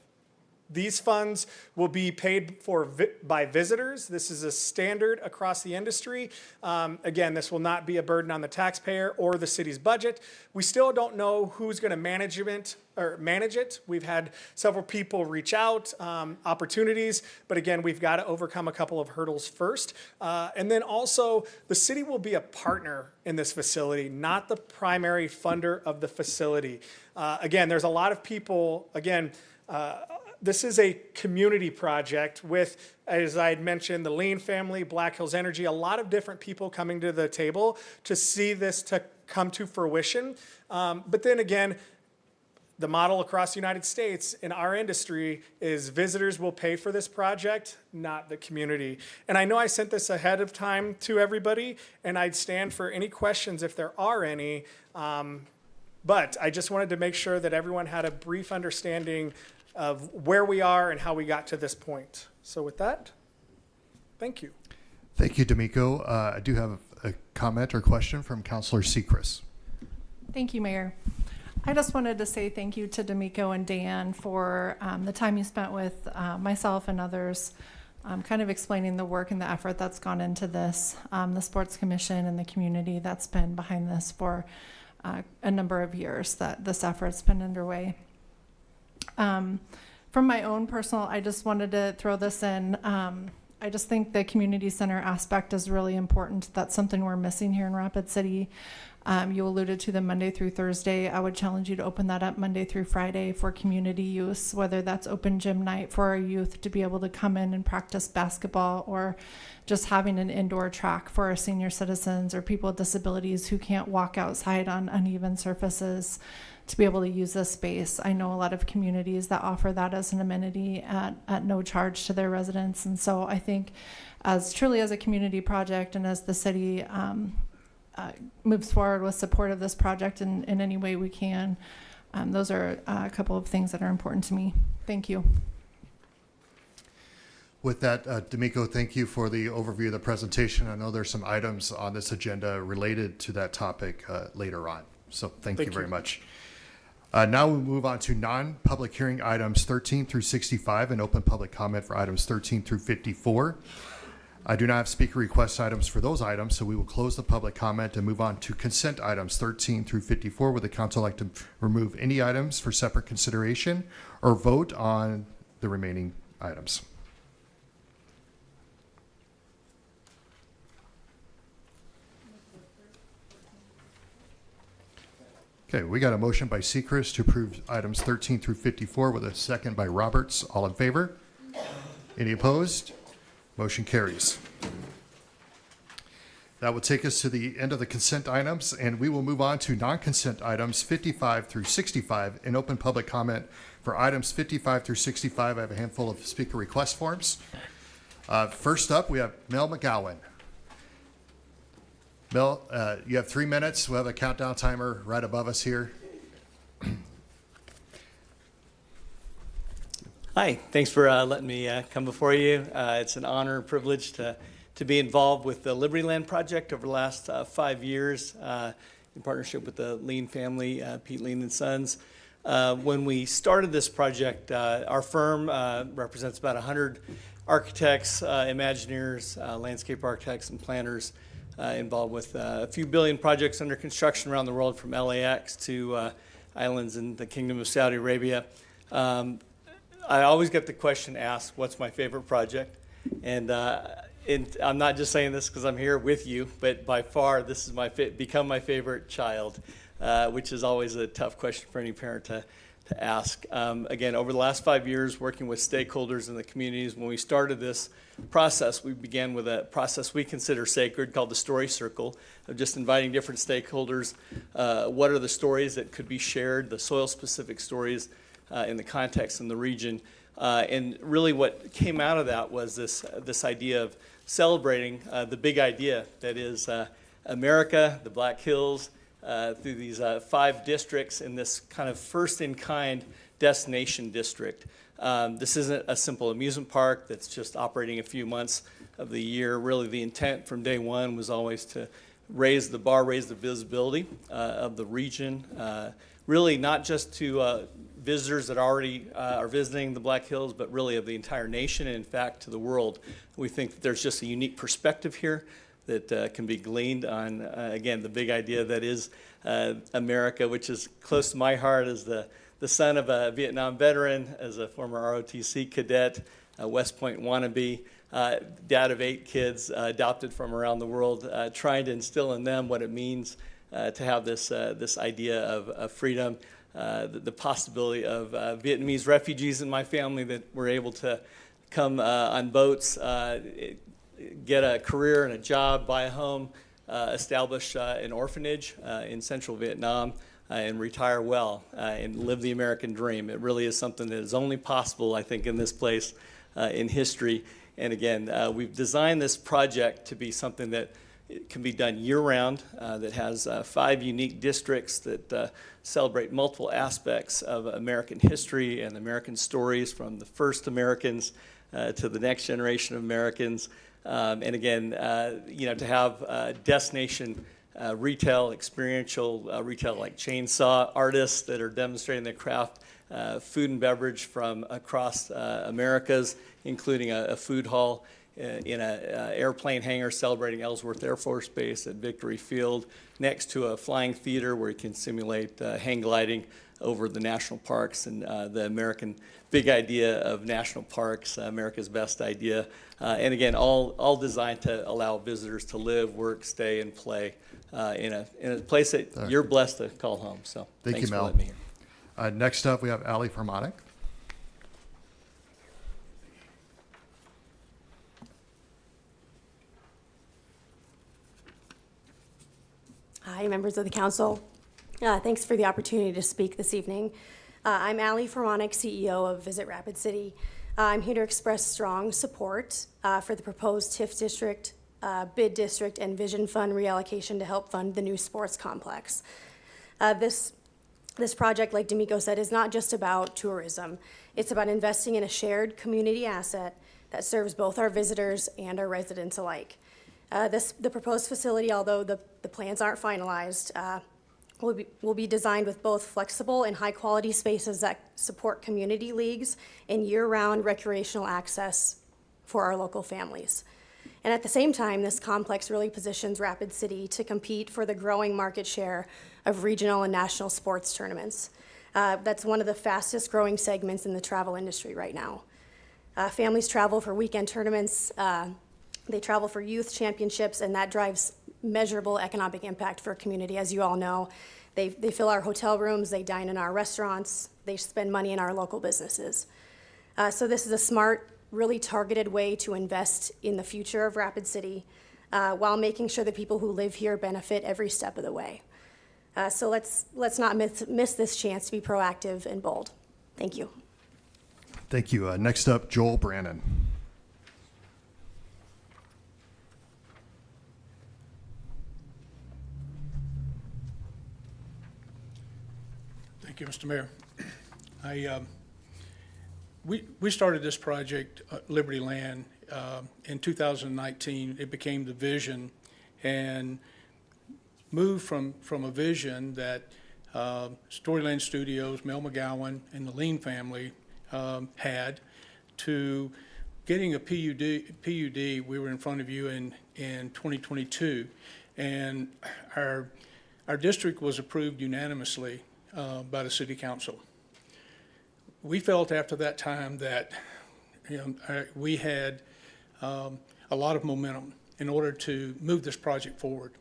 These funds will be paid for by visitors. This is a standard across the industry. Again, this will not be a burden on the taxpayer or the city's budget. We still don't know who's going to manage it. We've had several people reach out, opportunities, but again, we've got to overcome a couple of hurdles first. And then also, the city will be a partner in this facility, not the primary funder of the facility. Again, there's a lot of people, this is a community project with, as I had mentioned, the Lean family, Black Hills Energy, a lot of different people coming to the table to see this to come to fruition. But then again, the model across the United States in our industry is visitors will pay for this project, not the community. And I know I sent this ahead of time to everybody, and I'd stand for any questions if there are any. But I just wanted to make sure that everyone had a brief understanding of where we are and how we got to this point. So with that, thank you. Thank you, D'Amico. I do have a comment or question from Councilor Sechrist. Thank you, Mayor. I just wanted to say thank you to D'Amico and Dan for the time you spent with myself and others, kind of explaining the work and the effort that's gone into this, the Sports Commission and the community that's been behind this for a number of years that this effort's been underway. From my own personal, I just wanted to throw this in. I just think the community center aspect is really important. That's something we're missing here in Rapid City. You alluded to the Monday through Thursday. I would challenge you to open that up Monday through Friday for community use, whether that's open gym night for our youth to be able to come in and practice basketball, or just having an indoor track for our senior citizens or people with disabilities who can't walk outside on uneven surfaces to be able to use this space. I know a lot of communities that offer that as an amenity at no charge to their residents. And so I think as truly as a community project and as the city moves forward with support of this project in any way we can, those are a couple of things that are important to me. Thank you. With that, D'Amico, thank you for the overview of the presentation. I know there's some items on this agenda related to that topic later on. So thank you very much. Now we move on to non-public hearing items 13 through 65 and open public comment for items 13 through 54. I do not have speaker request items for those items, so we will close the public comment and move on to consent items 13 through 54. Would the council like to remove any items for separate consideration or vote on the remaining items? Okay, we got a motion by Sechrist to approve items 13 through 54 with a second by Roberts. All in favor? Any opposed? Motion carries. That will take us to the end of the consent items, and we will move on to non-consent items 55 through 65 and open public comment for items 55 through 65. I have a handful of speaker request forms. First up, we have Mel McGowan. Mel, you have 3 minutes. We'll have a countdown timer right above us here. Hi, thanks for letting me come before you. It's an honor and privilege to be involved with the Liberty Land Project over the last 5 years in partnership with the Lean family, Pete Lean and Sons. When we started this project, our firm represents about 100 architects, Imagineers, landscape architects, and planners involved with a few billion projects under construction around the world, from LAX to islands in the Kingdom of Saudi Arabia. I always get the question asked, what's my favorite project? And I'm not just saying this because I'm here with you, but by far this is become my favorite child, which is always a tough question for any parent to ask. Again, over the last 5 years, working with stakeholders in the communities, when we started this process, we began with a process we consider sacred called the Story Circle, of just inviting different stakeholders. What are the stories that could be shared, the soil-specific stories in the context in the region. And really what came out of that was this idea of celebrating the big idea that is America, the Black Hills, through these 5 districts in this kind of first-in-kind destination district. This isn't a simple amusement park that's just operating a few months of the year. Really, the intent from day one was always to raise the bar, raise the visibility of the region. Really not just to visitors that already are visiting the Black Hills, but really of the entire nation, and in fact to the world. We think that there's just a unique perspective here that can be gleaned on, again, the big idea that is America, which is close to my heart as the son of a Vietnam veteran, as a former ROTC cadet, a West Point wannabe, dad of 8 kids, adopted from around the world, trying to instill in them what it means to have this idea of freedom, the possibility of Vietnamese refugees in my family that were able to come on boats, get a career and a job, buy a home, establish an orphanage in central Vietnam, and retire well and live the American dream. It really is something that is only possible, I think, in this place in history. And again, we've designed this project to be something that it can be done year-round, that has 5 unique districts that celebrate multiple aspects of American history and American stories, from the first Americans to the next generation of Americans. And again, to have destination retail, experiential retail, like chainsaw artists that are demonstrating their craft, food and beverage from across Americas, including a food hall, in a airplane hangar celebrating Ellsworth Air Force Base at Victory Field, next to a flying theater where you can simulate hang gliding over the national parks and the American big idea of national parks, America's best idea. And again, all designed to allow visitors to live, work, stay, and play in a place that you're blessed to call home. So Thank thanks you, for Mel. letting me here. Next up, we have Ali Fermonic. Hi, members of the council. Thanks for the opportunity to speak this evening. I'm Ali Fermonic, CEO of Visit Rapid City. I'm here to express strong support for the proposed TIF district, bid district, and vision fund reallocation to help fund the new sports complex. This project, like D'Amico said, is not just about tourism. It's about investing in a shared community asset that serves both our visitors and our residents alike. The proposed facility, although the plans aren't finalized, will be designed with both flexible and high-quality spaces that support community leagues and year-round recreational access for our local families. And at the same time, this complex really positions Rapid City to compete for the growing market share of regional and national sports tournaments. That's one of the fastest growing segments in the travel industry right now. Families travel for weekend tournaments, they travel for youth championships, and that drives measurable economic impact for a community. As you all know, they fill our hotel rooms, they dine in our restaurants, they spend money in our local businesses. So this is a smart, really targeted way to invest in the future of Rapid City while making sure the people who live here benefit every step of the way. So let's not miss this chance to be proactive and bold. Thank you. Thank you. Next up, Joel Brannon. Thank you, Mr. Mayor. We started this project, Liberty Land, in 2019. It became the vision and moved from a vision that Storyland Studios, Mel McGowan, and the Lean family had to getting a PUD. We were in front of you in 2022, and our district was approved unanimously by the city council. We felt after that time that we had a lot of momentum in order to move this project forward.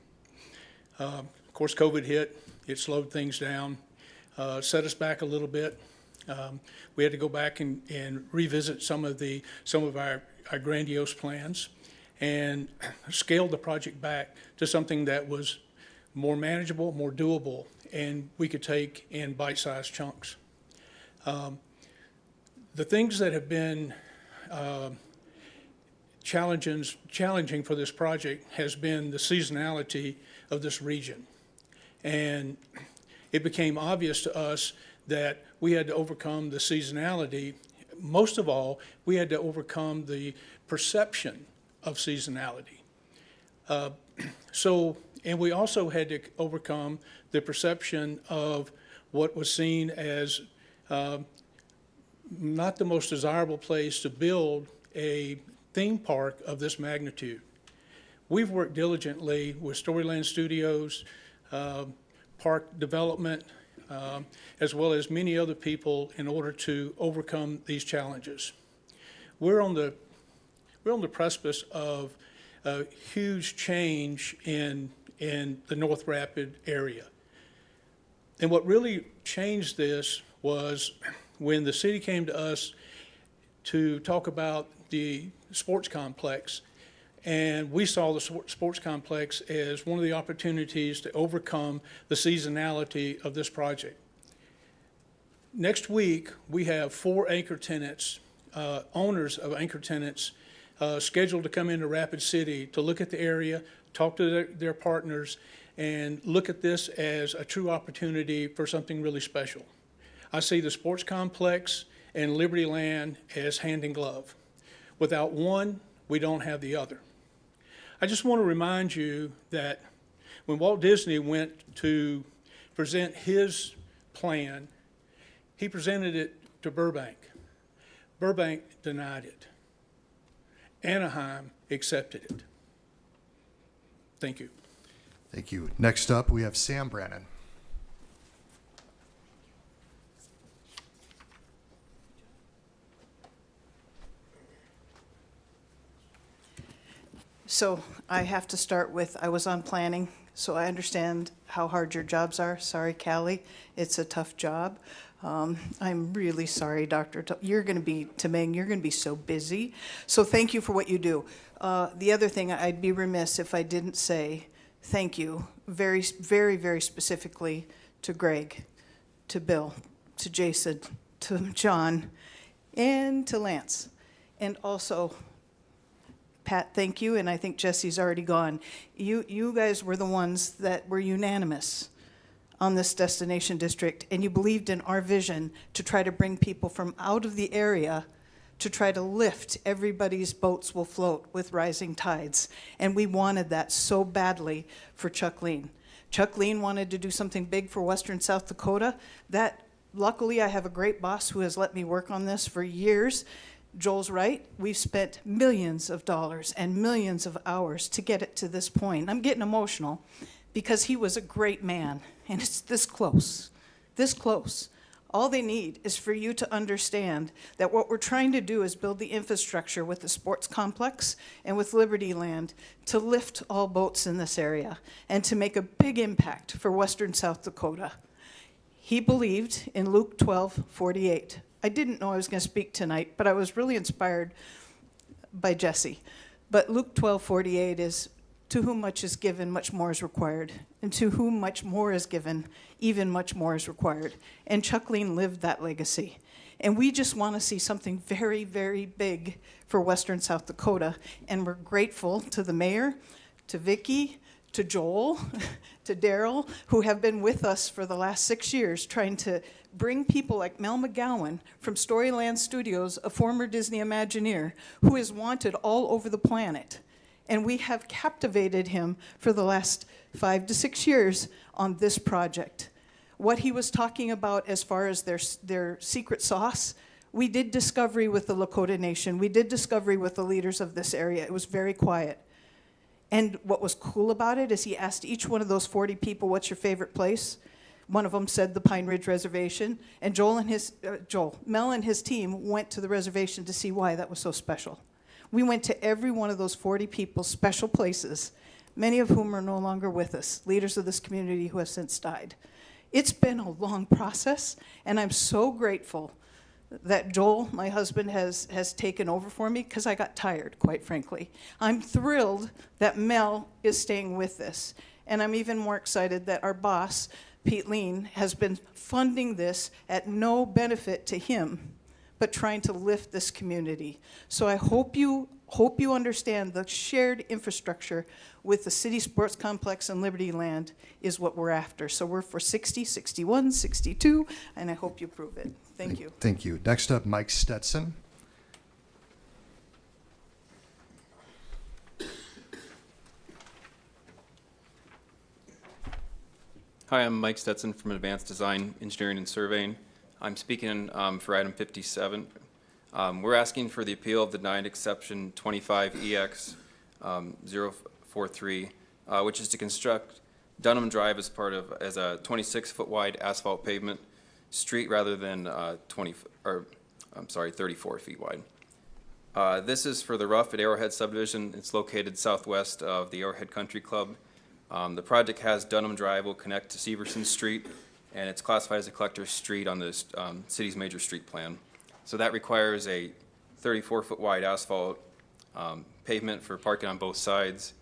Of course, COVID hit, it slowed things down, set us back a little bit. We had to go back and revisit some of our grandiose plans and scale the project back to something that was more manageable, more doable, and we could take in bite-sized chunks. The things that have been challenging for this project has been the seasonality of this region. And it became obvious to us that we had to overcome the seasonality. Most of all, we had to overcome the perception of seasonality. And we also had to overcome the perception of what was seen as not the most desirable place to build a theme park of this magnitude. We've worked diligently with Storyland Studios, park development, as well as many other people in order to overcome these challenges. We're on the precipice of a huge change in the North Rapid area. And what really changed this was when the city came to us to talk about the sports complex, and we saw the sports complex as one of the opportunities to overcome the seasonality of this project. Next week, we have 4 anchor tenants, owners of anchor tenants, scheduled to come into Rapid City to look at the area, talk to their partners, and look at this as a true opportunity for something really special. I see the sports complex and Liberty Land as hand in glove. Without one, we don't have the other. I just want to remind you that when Walt Disney went to present his plan, he presented it to Burbank. Burbank denied it. Anaheim accepted it. Thank you. Thank you. Next up, we have Sam Brannon. So I have to start with, I was on planning, so I understand how hard your jobs are. Sorry, Callie, it's a tough job. I'm really sorry, Dr. You're going to be, Tameng, you're going to be so busy. So thank you for what you do. The other thing, I'd be remiss if I didn't say thank you very, very, very specifically to Greg, to Bill, to Jason, to John, and to Lance. And also, Pat, thank you, and I think Jesse's already gone. You guys were the ones that were unanimous on this destination district, and you believed in our vision to try to bring people from out of the area to try to lift everybody's boats will float with rising tides. And we wanted that so badly for Chuck Lean. Chuck Lean wanted to do something big for Western South Dakota. Luckily, I have a great boss who has let me work on this for years. Joel's right. We've spent millions of dollars and millions of hours to get it to this point. I'm getting emotional because he was a great man, and it's this close, this close. All they need is for you to understand that what we're trying to do is build the infrastructure with the sports complex and with Liberty Land to lift all boats in this area and to make a big impact for Western South Dakota. He believed in Luke 12:48. I didn't know I was going to speak tonight, but I was really inspired by Jesse. But Luke 12:48 is, to whom much is given, much more is required. And to whom much more is given, even much more is required. And Chuck Lean lived that legacy. And we just want to see something very, very big for Western South Dakota. And we're grateful to the mayor, to Vicki, to Joel, to Daryl, who have been with us for the last 6 years trying to bring people like Mel McGowan from Storyland Studios, a former Disney Imagineer, who is wanted all over the planet. And we have captivated him for the last 5 to 6 years on this project. What he was talking about as far as their secret sauce, we did discovery with the Lakota Nation. We did discovery with the leaders of this area. It was very quiet. And what was cool about it is he asked each one of those 40 people, what's your favorite place? One of them said the Pine Ridge Reservation, and Mel and his team went to the reservation to see why that was so special. We went to every one of those 40 people's special places, many of whom are no longer with us, leaders of this community who have since died. It's been a long process, and I'm so grateful that Joel, my husband, has taken over for me because I got tired, quite frankly. I'm thrilled that Mel is staying with this, and I'm even more excited that our boss, Pete Lean, has been funding this at no benefit to him, but trying to lift this community. So I hope you understand the shared infrastructure with the city sports complex and Liberty Land is what we're after. So we're for 60, 61, 62, and I hope you prove it. Thank you. Thank you. Next up, Mike Stetson. Hi, I'm Mike Stetson from Advanced Design, Engineering, and Surveying. I'm speaking for item 57. We're asking for the appeal of the denied exception 25EX 043, which is to construct Dunham Drive as a 26-foot wide asphalt pavement street rather than 34 feet wide. This is for the Rough at Arrowhead Subdivision. It's located southwest of the Arrowhead Country Club. The project has Dunham Drive will connect to Severson Street, and it's classified as a collector street on the city's major street plan. So that requires a 34-foot wide asphalt pavement for parking on both sides.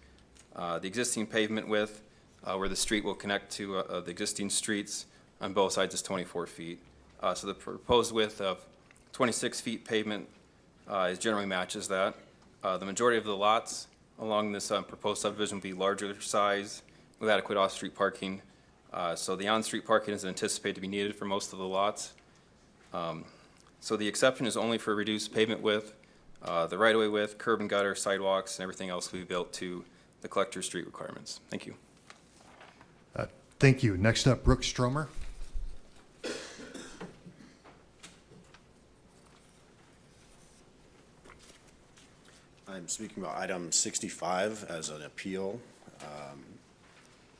The existing pavement width where the street will connect to the existing streets on both sides is 24 feet. So the proposed width of 26 feet pavement generally matches that. The majority of the lots along this proposed subdivision will be larger size with adequate off-street parking. So the on-street parking is anticipated to be needed for most of the lots. So the exception is only for reduced pavement width, the right-of-way width, curb and gutter, sidewalks, and everything else will be built to the collector street requirements. Thank you. Thank you. Next up, Brooke Stromer. I'm speaking about item 65 as an appeal.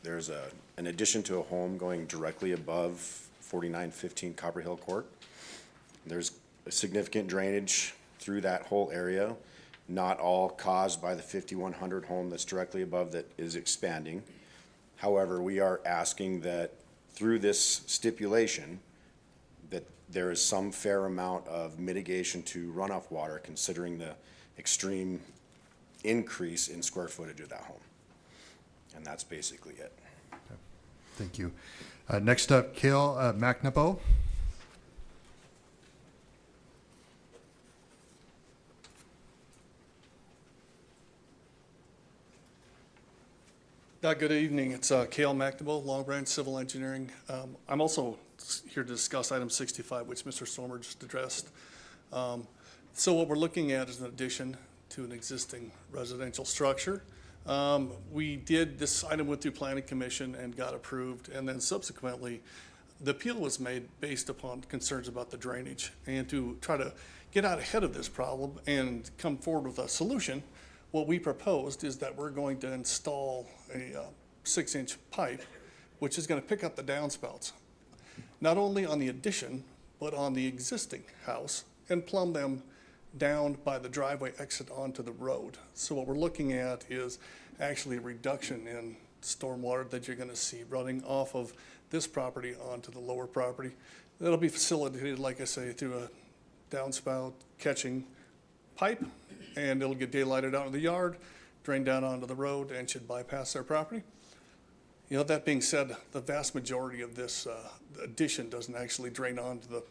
There's an addition to a home going directly above 4915 Copper Hill Court. There's a significant drainage through that whole area, not all caused by the 5100 home that's directly above that is expanding. However, we are asking that through this stipulation, that there is some fair amount of mitigation to runoff water considering the extreme increase in square footage of that home. And that's basically it. Thank you. Next up, Kale McNabo. Good evening. It's Cale McNabo, Long Branch Civil Engineering. I'm also here to discuss item 65, which Mr. Stormer just addressed. So what we're looking at is an addition to an existing residential structure. This item went through Planning Commission and got approved, and then subsequently, the appeal was made based upon concerns about the drainage. And to try to get out ahead of this problem and come forward with a solution, what we proposed is that we're going to install a 6-inch pipe, which is going to pick up the downspouts, not only on the addition, but on the existing house, and plumb them down by the driveway exit onto the road. So what we're looking at is actually a reduction in stormwater that you're going to see running off of this property onto the lower property. That'll be facilitated, like I say, through a downspout catching pipe, and it'll get daylighted out in the yard, drain down onto the road, and should bypass their property. You know, that being said, the vast majority of this addition doesn't actually drain onto the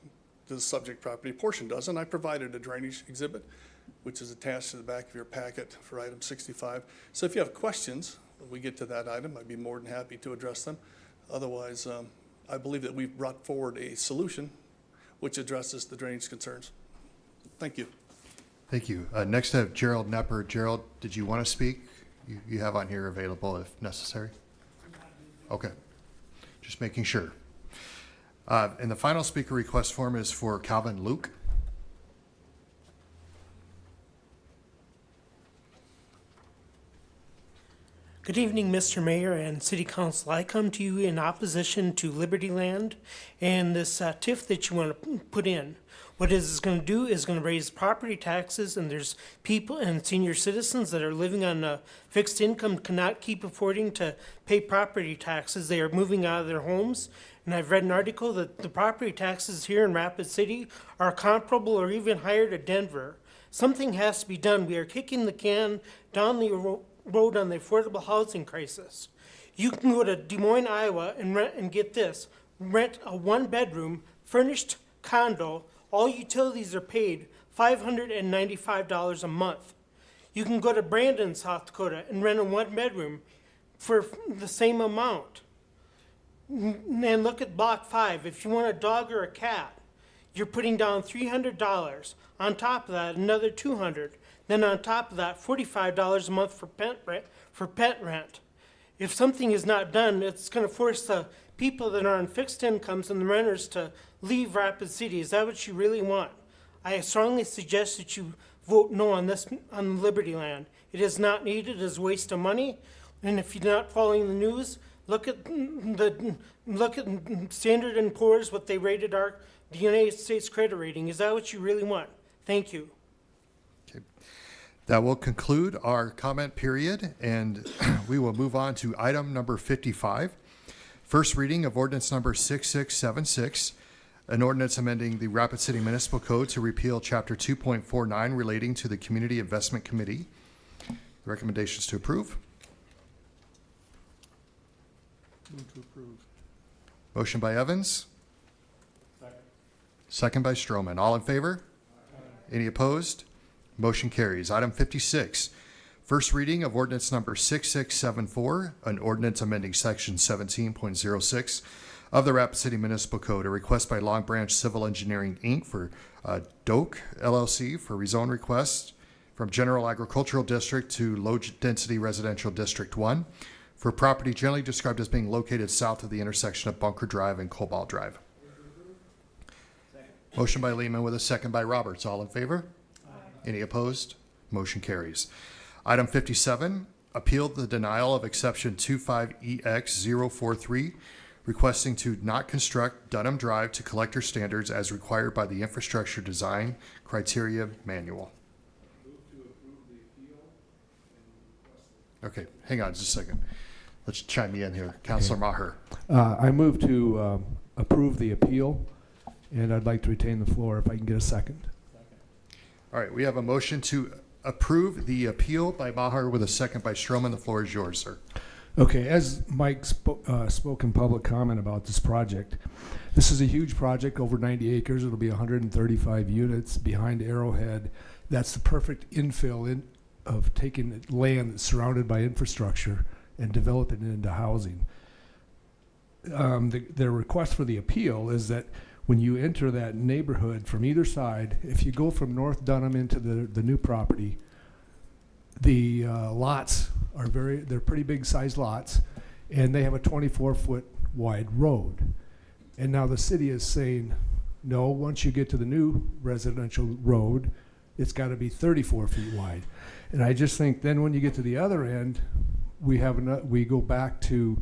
subject property. Portion does, and I provided a drainage exhibit, which is attached to the back of your packet for item 65. So if you have questions, when we get to that item, I'd be more than happy to address them. Otherwise, I believe that we've brought forward a solution which addresses the drainage concerns. Thank you. Thank you. Next I have Gerald Nepper. Gerald, did you want to speak? You have on here available if necessary. Okay, just making sure. And the final speaker request form is for Calvin Luke. Good evening, Mr. Mayor and City Council. I come to you in opposition to Liberty Land and this TIF that you want to put in. What it is going to do is going to raise property taxes, and there's people and senior citizens that are living on a fixed income cannot keep affording to pay property taxes. They are moving out of their homes, and I've read an article that the property taxes here in Rapid City are comparable or even higher to Denver. Something has to be done. We are kicking the can down the road on the affordable housing crisis. You can go to Des Moines, Iowa, and get this, rent a one-bedroom furnished condo. All utilities are paid $595 a month. You can go to Brandon, South Dakota, and rent a one-bedroom for the same amount. And look at Block 5. If you want a dog or a cat, you're putting down $300. On top of that, another $200. Then on top of that, $45 a month for pet rent. If something is not done, it's going to force the people that are on fixed incomes and the renters to leave Rapid City. Is that what you really want? I strongly suggest that you vote no on this, on Liberty Land. It is not needed. It is a waste of money. And if you're not following the news, look at Standard & Poor's, what they rated the United States credit rating. Is that what you really want? Thank you. Okay. That will conclude our comment period, and we will move on to item number 55. First reading of ordinance number 6676, an ordinance amending the Rapid City Municipal Code to repeal Chapter 2.49 relating to the Community Investment Committee. Recommendations to approve. Move to approve. Motion by Evans. Second by Stroman. All in favor? Any opposed? Motion carries. Item 56, first reading of ordinance number 6674, an ordinance amending section 17.06 of the Rapid City Municipal Code, a request by Long Branch Civil Engineering, Inc. for DOKE LLC for rezone request from General Agricultural District to Low Density Residential District 1 for property generally described as being located south of the intersection of Bunker Drive and Cobalt Drive. Motion by Lehman with a second by Roberts. All in favor? Any opposed? Motion carries. Item 57, appeal the denial of exception 25EX043, requesting to not construct Dunham Drive to collector standards as required by the Infrastructure Design Criteria Manual. Okay, hang on just a second. Let's chime you in here. Councilor Maher. I move to approve the appeal, and I'd like to retain the floor if I can get a second. All right, we have a motion to approve the appeal by Maher with a second by Stroman. The floor is yours, sir. Okay, as Mike spoke in public comment about this project, this is a huge project, over 90 acres. It'll be 135 units behind Arrowhead. That's the perfect infill of taking land that's surrounded by infrastructure and developing it into housing. The request for the appeal is that when you enter that neighborhood from either side, if you go from North Dunham into the new property, the lots are they're pretty big sized lots, and they have a 24-foot wide road. And now the city is saying, no, once you get to the new residential road, it's got to be 34 feet wide. And I just think then when you get to the other end, we go back to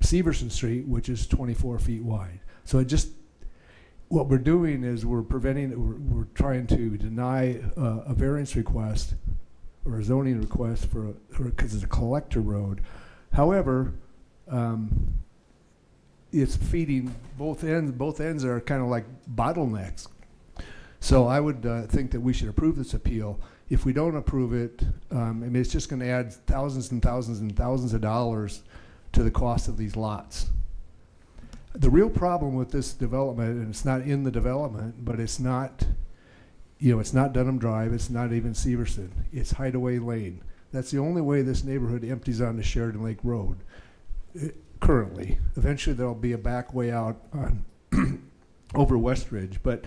Severson Street, which is 24 feet wide. So what we're doing is we're trying to deny a variance request or a zoning request because it's a collector road. However, it's feeding both ends. Both ends are kind of like bottlenecks. So I would think that we should approve this appeal. If we don't approve it, I mean, it's just going to add thousands and thousands and thousands of dollars to the cost of these lots. The real problem with this development, and it's not in the development, but it's not, it's not Dunham Drive, it's not even Severson, it's Hideaway Lane. That's the only way this neighborhood empties onto Sheridan Lake Road currently. Eventually there'll be a back way out on over Westridge, but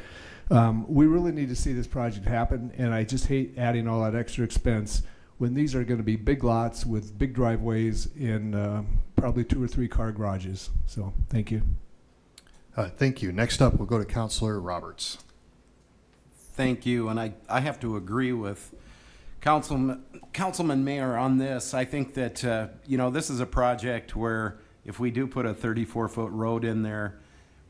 we really need to see this project happen, and I just hate adding all that extra expense when these are going to be big lots with big driveways and probably 2 or 3 car garages. So thank you. Thank you. Next up, we'll go to Councilor Roberts. Thank you, and I have to agree with Councilman Mayer on this. I think that, this is a project where if we do put a 34-foot road in there,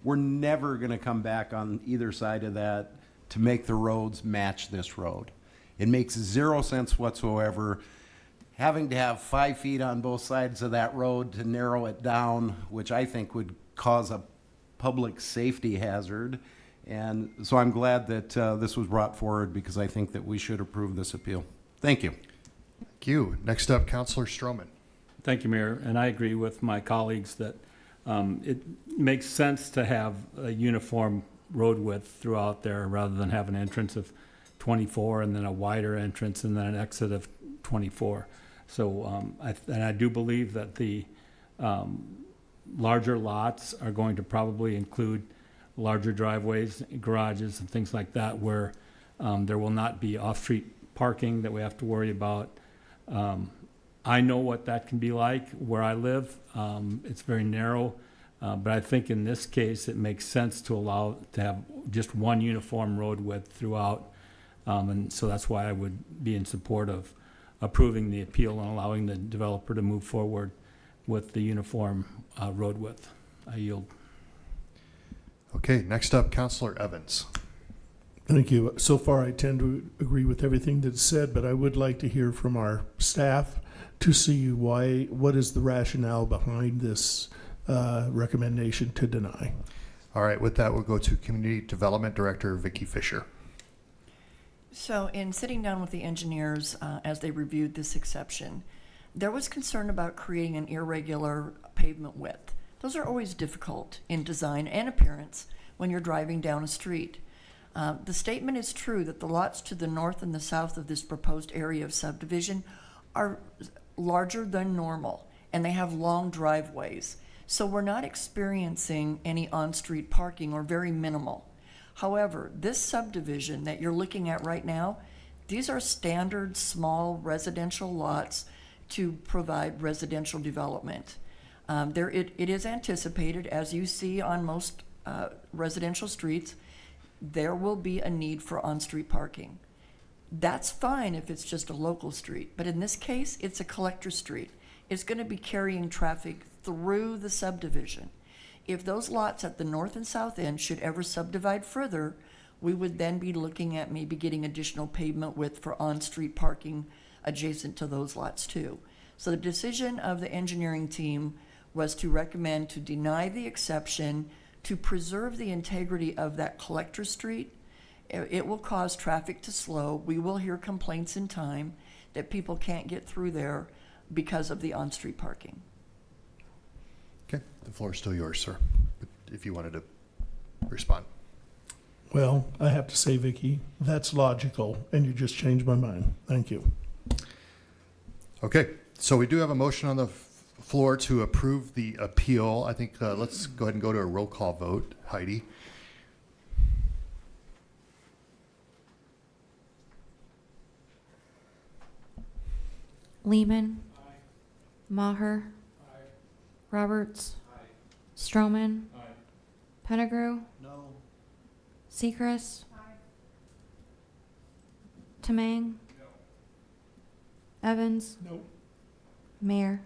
we're never going to come back on either side of that to make the roads match this road. It makes 0 sense whatsoever having to have 5 feet on both sides of that road to narrow it down, which I think would cause a public safety hazard. And so I'm glad that this was brought forward because I think that we should approve this appeal. Thank you. Thank you. Next up, Councilor Stroman. Thank you, Mayor. And I agree with my colleagues that it makes sense to have a uniform road width throughout there rather than have an entrance of 24 and then a wider entrance and then an exit of 24. So I do believe that the larger lots are going to probably include larger driveways, garages, and things like that where there will not be off-street parking that we have to worry about. I know what that can be like where I live. It's very narrow, but I think in this case it makes sense to have just one uniform road width throughout, and so that's why I would be in support of approving the appeal and allowing the developer to move forward with the uniform road width. I yield. Okay, next up, Councilor Evans. Thank you. So far, I tend to agree with everything that's said, but I would like to hear from our staff to see what is the rationale behind this recommendation to deny. All right, with that, we'll go to Community Development Director Vicki Fisher. So in sitting down with the engineers as they reviewed this exception, there was concern about creating an irregular pavement width. Those are always difficult in design and appearance when you're driving down a street. The statement is true that the lots to the north and the south of this proposed area of subdivision are larger than normal, and they have long driveways. So we're not experiencing any on-street parking or very minimal. However, this subdivision that you're looking at right now, these are standard small residential lots to provide residential development. It is anticipated, as you see on most residential streets, there will be a need for on-street parking. That's fine if it's just a local street, but in this case, it's a collector street. It's going to be carrying traffic through the subdivision. If those lots at the north and south end should ever subdivide further, we would then be looking at maybe getting additional pavement width for on-street parking adjacent to those lots too. So the decision of the engineering team was to recommend to deny the exception to preserve the integrity of that collector street. It will cause traffic to slow. We will hear complaints in time that people can't get through there because of the on-street parking. Okay, the floor is still yours, sir, if you wanted to respond. Well, I have to say, Vicki, that's logical, and you just changed my mind. Thank you. Okay, so we do have a motion on the floor to approve the appeal. I think let's go ahead and go to a roll call vote. Heidi? Lehman. Aye. Maher. Aye. Roberts. Aye. Stroman. Aye. Pettigrew. No. Sechrist. Aye. Tamang. No. Evans. No. Mayor.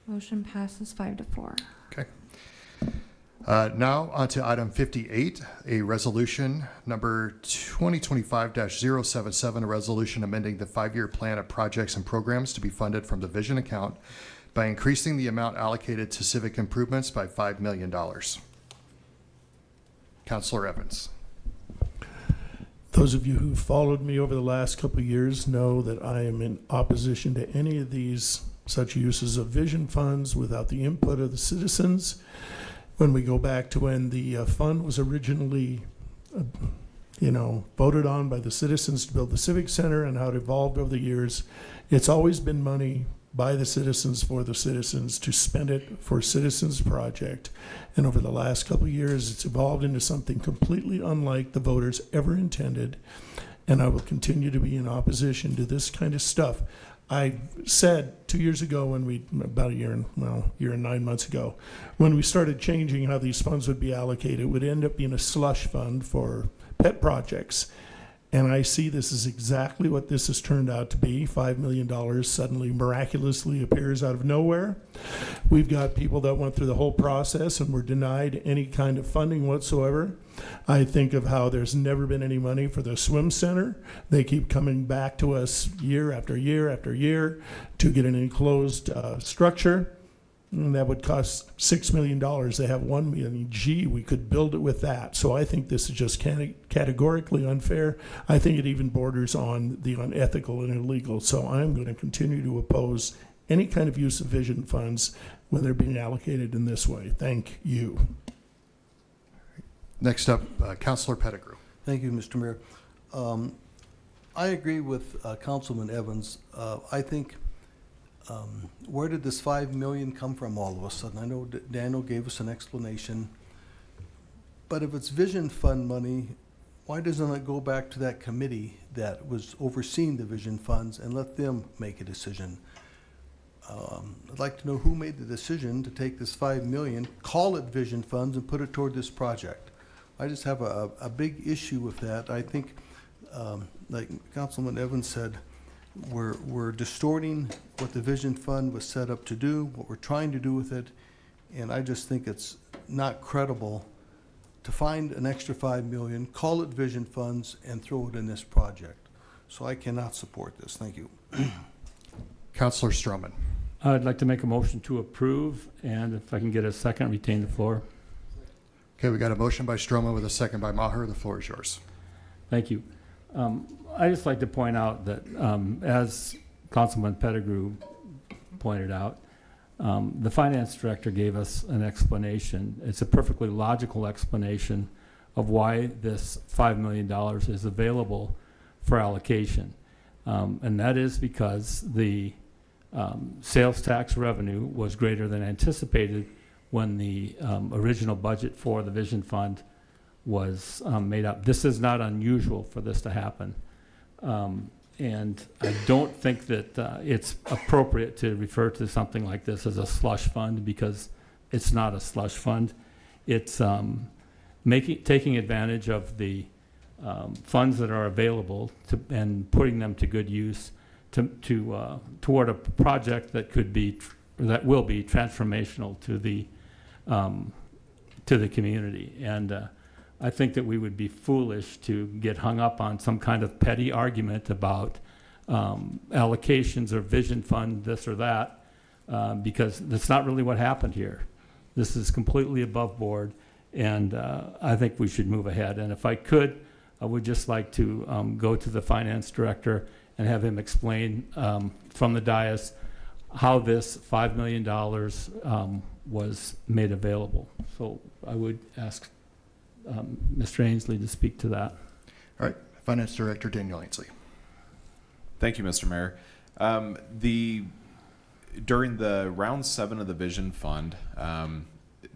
No. Motion passes 5-4. Okay. Now on to item 58, a resolution number 2025-077, a resolution amending the 5-year plan of projects and programs to be funded from the vision account by increasing the amount allocated to civic improvements by $5 million. Councilor Evans. Those of you who followed me over the last couple of years know that I am in opposition to any of these such uses of vision funds without the input of the citizens. When we go back to when the fund was originally, voted on by the citizens to build the Civic Center and how it evolved over the years, it's always been money by the citizens for the citizens to spend it for citizens project. And over the last couple of years, it's evolved into something completely unlike the voters ever intended. And I will continue to be in opposition to this kind of stuff. I said 2 years ago about a year and 9 months ago, when we started changing how these funds would be allocated, it would end up being a slush fund for pet projects. And I see this is exactly what this has turned out to be. $5 million suddenly miraculously appears out of nowhere. We've got people that went through the whole process and were denied any kind of funding whatsoever. I think of how there's never been any money for the swim center. They keep coming back to us year after year after year to get an enclosed structure. And that would cost $6 million. They have $1 million. Gee, we could build it with that. So I think this is just categorically unfair. I think it even borders on the unethical and illegal. So I'm going to continue to oppose any kind of use of vision funds when they're being allocated in this way. Thank you. Next up, Councilor Pettigrew. Thank you, Mr. Mayor. I agree with Councilman Evans. I think where did this $5 million come from all of a sudden? I know Daniel gave us an explanation, but if it's vision fund money, why doesn't it go back to that committee that was overseeing the vision funds and let them make a decision? I'd like to know who made the decision to take this $5 million, call it vision funds, and put it toward this project. I just have a big issue with that. I think, like Councilman Evans said, we're distorting what the vision fund was set up to do, what we're trying to do with it, and I just think it's not credible to find an extra $5 million, call it vision funds, and throw it in this project. So I cannot support this. Thank you. Councilor Stroman. I'd like to make a motion to approve, and if I can get a second, retain the floor. Okay, we got a motion by Stroman with a second by Maher. The floor is yours. Thank you. I just like to point out that, as Councilman Pettigrew pointed out, the finance director gave us an explanation. It's a perfectly logical explanation of why this $5 million is available for allocation. And that is because the sales tax revenue was greater than anticipated when the original budget for the Vision Fund was made up. This is not unusual for this to happen. And I don't think that it's appropriate to refer to something like this as a slush fund, because it's not a slush fund. It's taking advantage of the funds that are available and putting them to good use toward a project that could be, that will be transformational to the community. And I think that we would be foolish to get hung up on some kind of petty argument about allocations or vision fund, this or that, because that's not really what happened here. This is completely above board, and I think we should move ahead. And if I could, I would just like to go to the finance director and have him explain from the dais how this $5 million was made available. So I would ask Mr. Ainsley to speak to that. All right, Finance Director Daniel Ainsley. Thank you, Mr. Mayor. During the round 7 of the Vision Fund,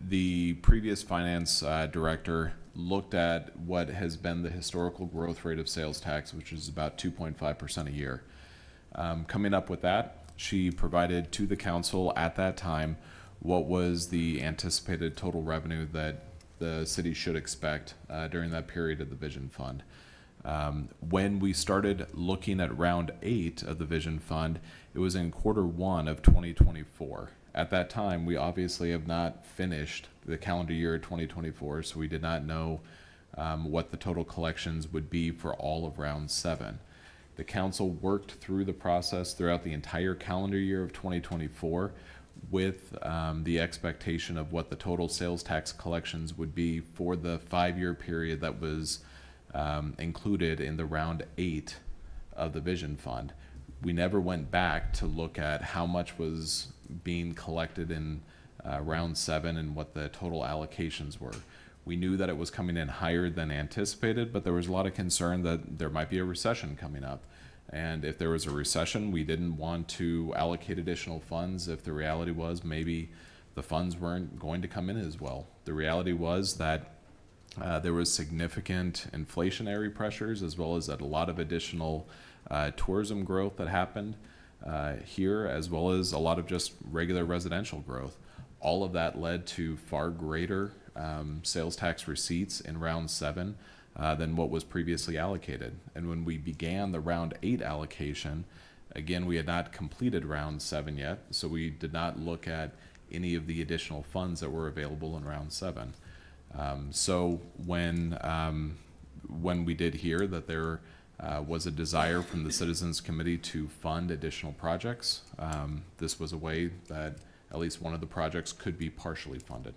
the previous finance director looked at what has been the historical growth rate of sales tax, which is about 2.5% a year. Coming up with that, she provided to the council at that time what was the anticipated total revenue that the city should expect during that period of the Vision Fund. When we started looking at round 8 of the Vision Fund, it was in Q1 of 2024. At that time, we obviously have not finished the calendar year 2024, so we did not know what the total collections would be for all of round 7. The council worked through the process throughout the entire calendar year of 2024 with the expectation of what the total sales tax collections would be for the 5-year period that was included in the round 8 of the Vision Fund. We never went back to look at how much was being collected in round 7 and what the total allocations were. We knew that it was coming in higher than anticipated, but there was a lot of concern that there might be a recession coming up. And if there was a recession, we didn't want to allocate additional funds if the reality was maybe the funds weren't going to come in as well. The reality was that there was significant inflationary pressures as well as a lot of additional tourism growth that happened here, as well as a lot of just regular residential growth. All of that led to far greater sales tax receipts in round 7 than what was previously allocated. And when we began the round 8 allocation, again, we had not completed round 7 yet, so we did not look at any of the additional funds that were available in round 7. So when we did hear that there was a desire from the Citizens Committee to fund additional projects, this was a way that at least one of the projects could be partially funded.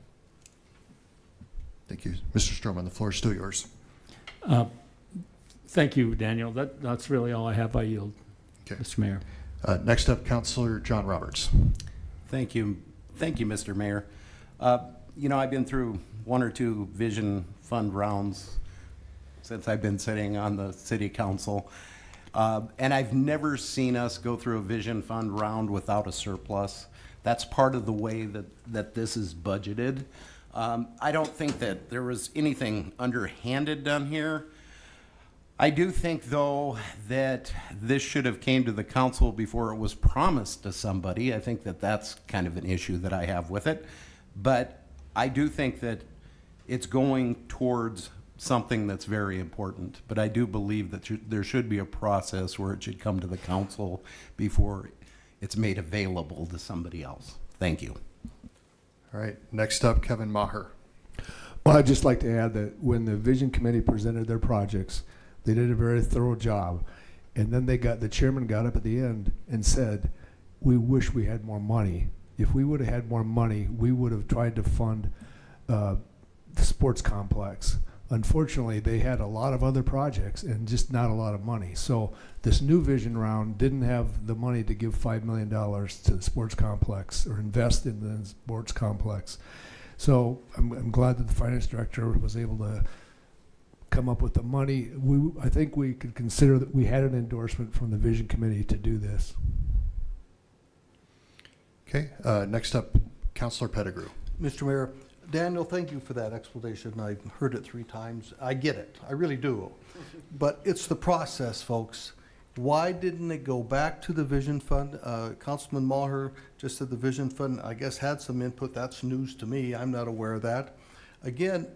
Thank you. Mr. Stroman, the floor is still yours. Thank you, Daniel. That's really all I have. I yield, Okay. Mr. Mayor. Next up, Councilor John Roberts. Thank you. Thank you, Mr. Mayor. You know, I've been through 1 or 2 Vision Fund rounds since I've been sitting on the city council. And I've never seen us go through a Vision Fund round without a surplus. That's part of the way that this is budgeted. I don't think that there was anything underhanded done here. I do think, though, that this should have came to the council before it was promised to somebody. I think that that's kind of an issue that I have with it. But I do think that it's going towards something that's very important. But I do believe that there should be a process where it should come to the council before it's made available to somebody else. Thank you. All right. Next up, Kevin Maher. Well, I'd just like to add that when the Vision Committee presented their projects, they did a very thorough job. And then the chairman got up at the end and said, we wish we had more money. If we would have had more money, we would have tried to fund the sports complex. Unfortunately, they had a lot of other projects and just not a lot of money. So this new Vision round didn't have the money to give $5 million to the sports complex or invest in the sports complex. So I'm glad that the finance director was able to come up with the money. I think we could consider that we had an endorsement from the Vision Committee to do this. Okay. Next up, Councilor Pettigrew. Mr. Mayor, Daniel, thank you for that explanation. I heard it 3 times. I get it. I really do. But it's the process, folks. Why didn't it go back to the Vision Fund? Councilman Maher just said the Vision Fund, I guess, had some input. That's news to me. I'm not aware of that. Again,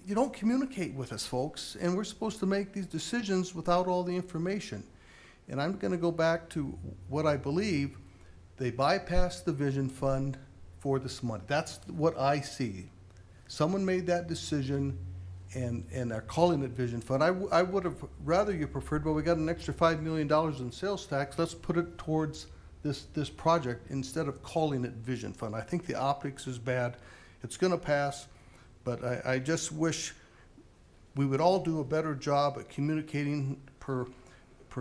you don't communicate with us, folks, and we're supposed to make these decisions without all the information. And I'm gonna go back to what I believe, they bypassed the vision fund for this money. That's what I see. Someone made that decision and are calling it vision fund. I would have rather you preferred, well, we got an extra $5 million in sales tax, let's put it towards this project instead of calling it vision fund. I think the optics is bad. It's gonna pass, but I just wish we would all do a better job at communicating per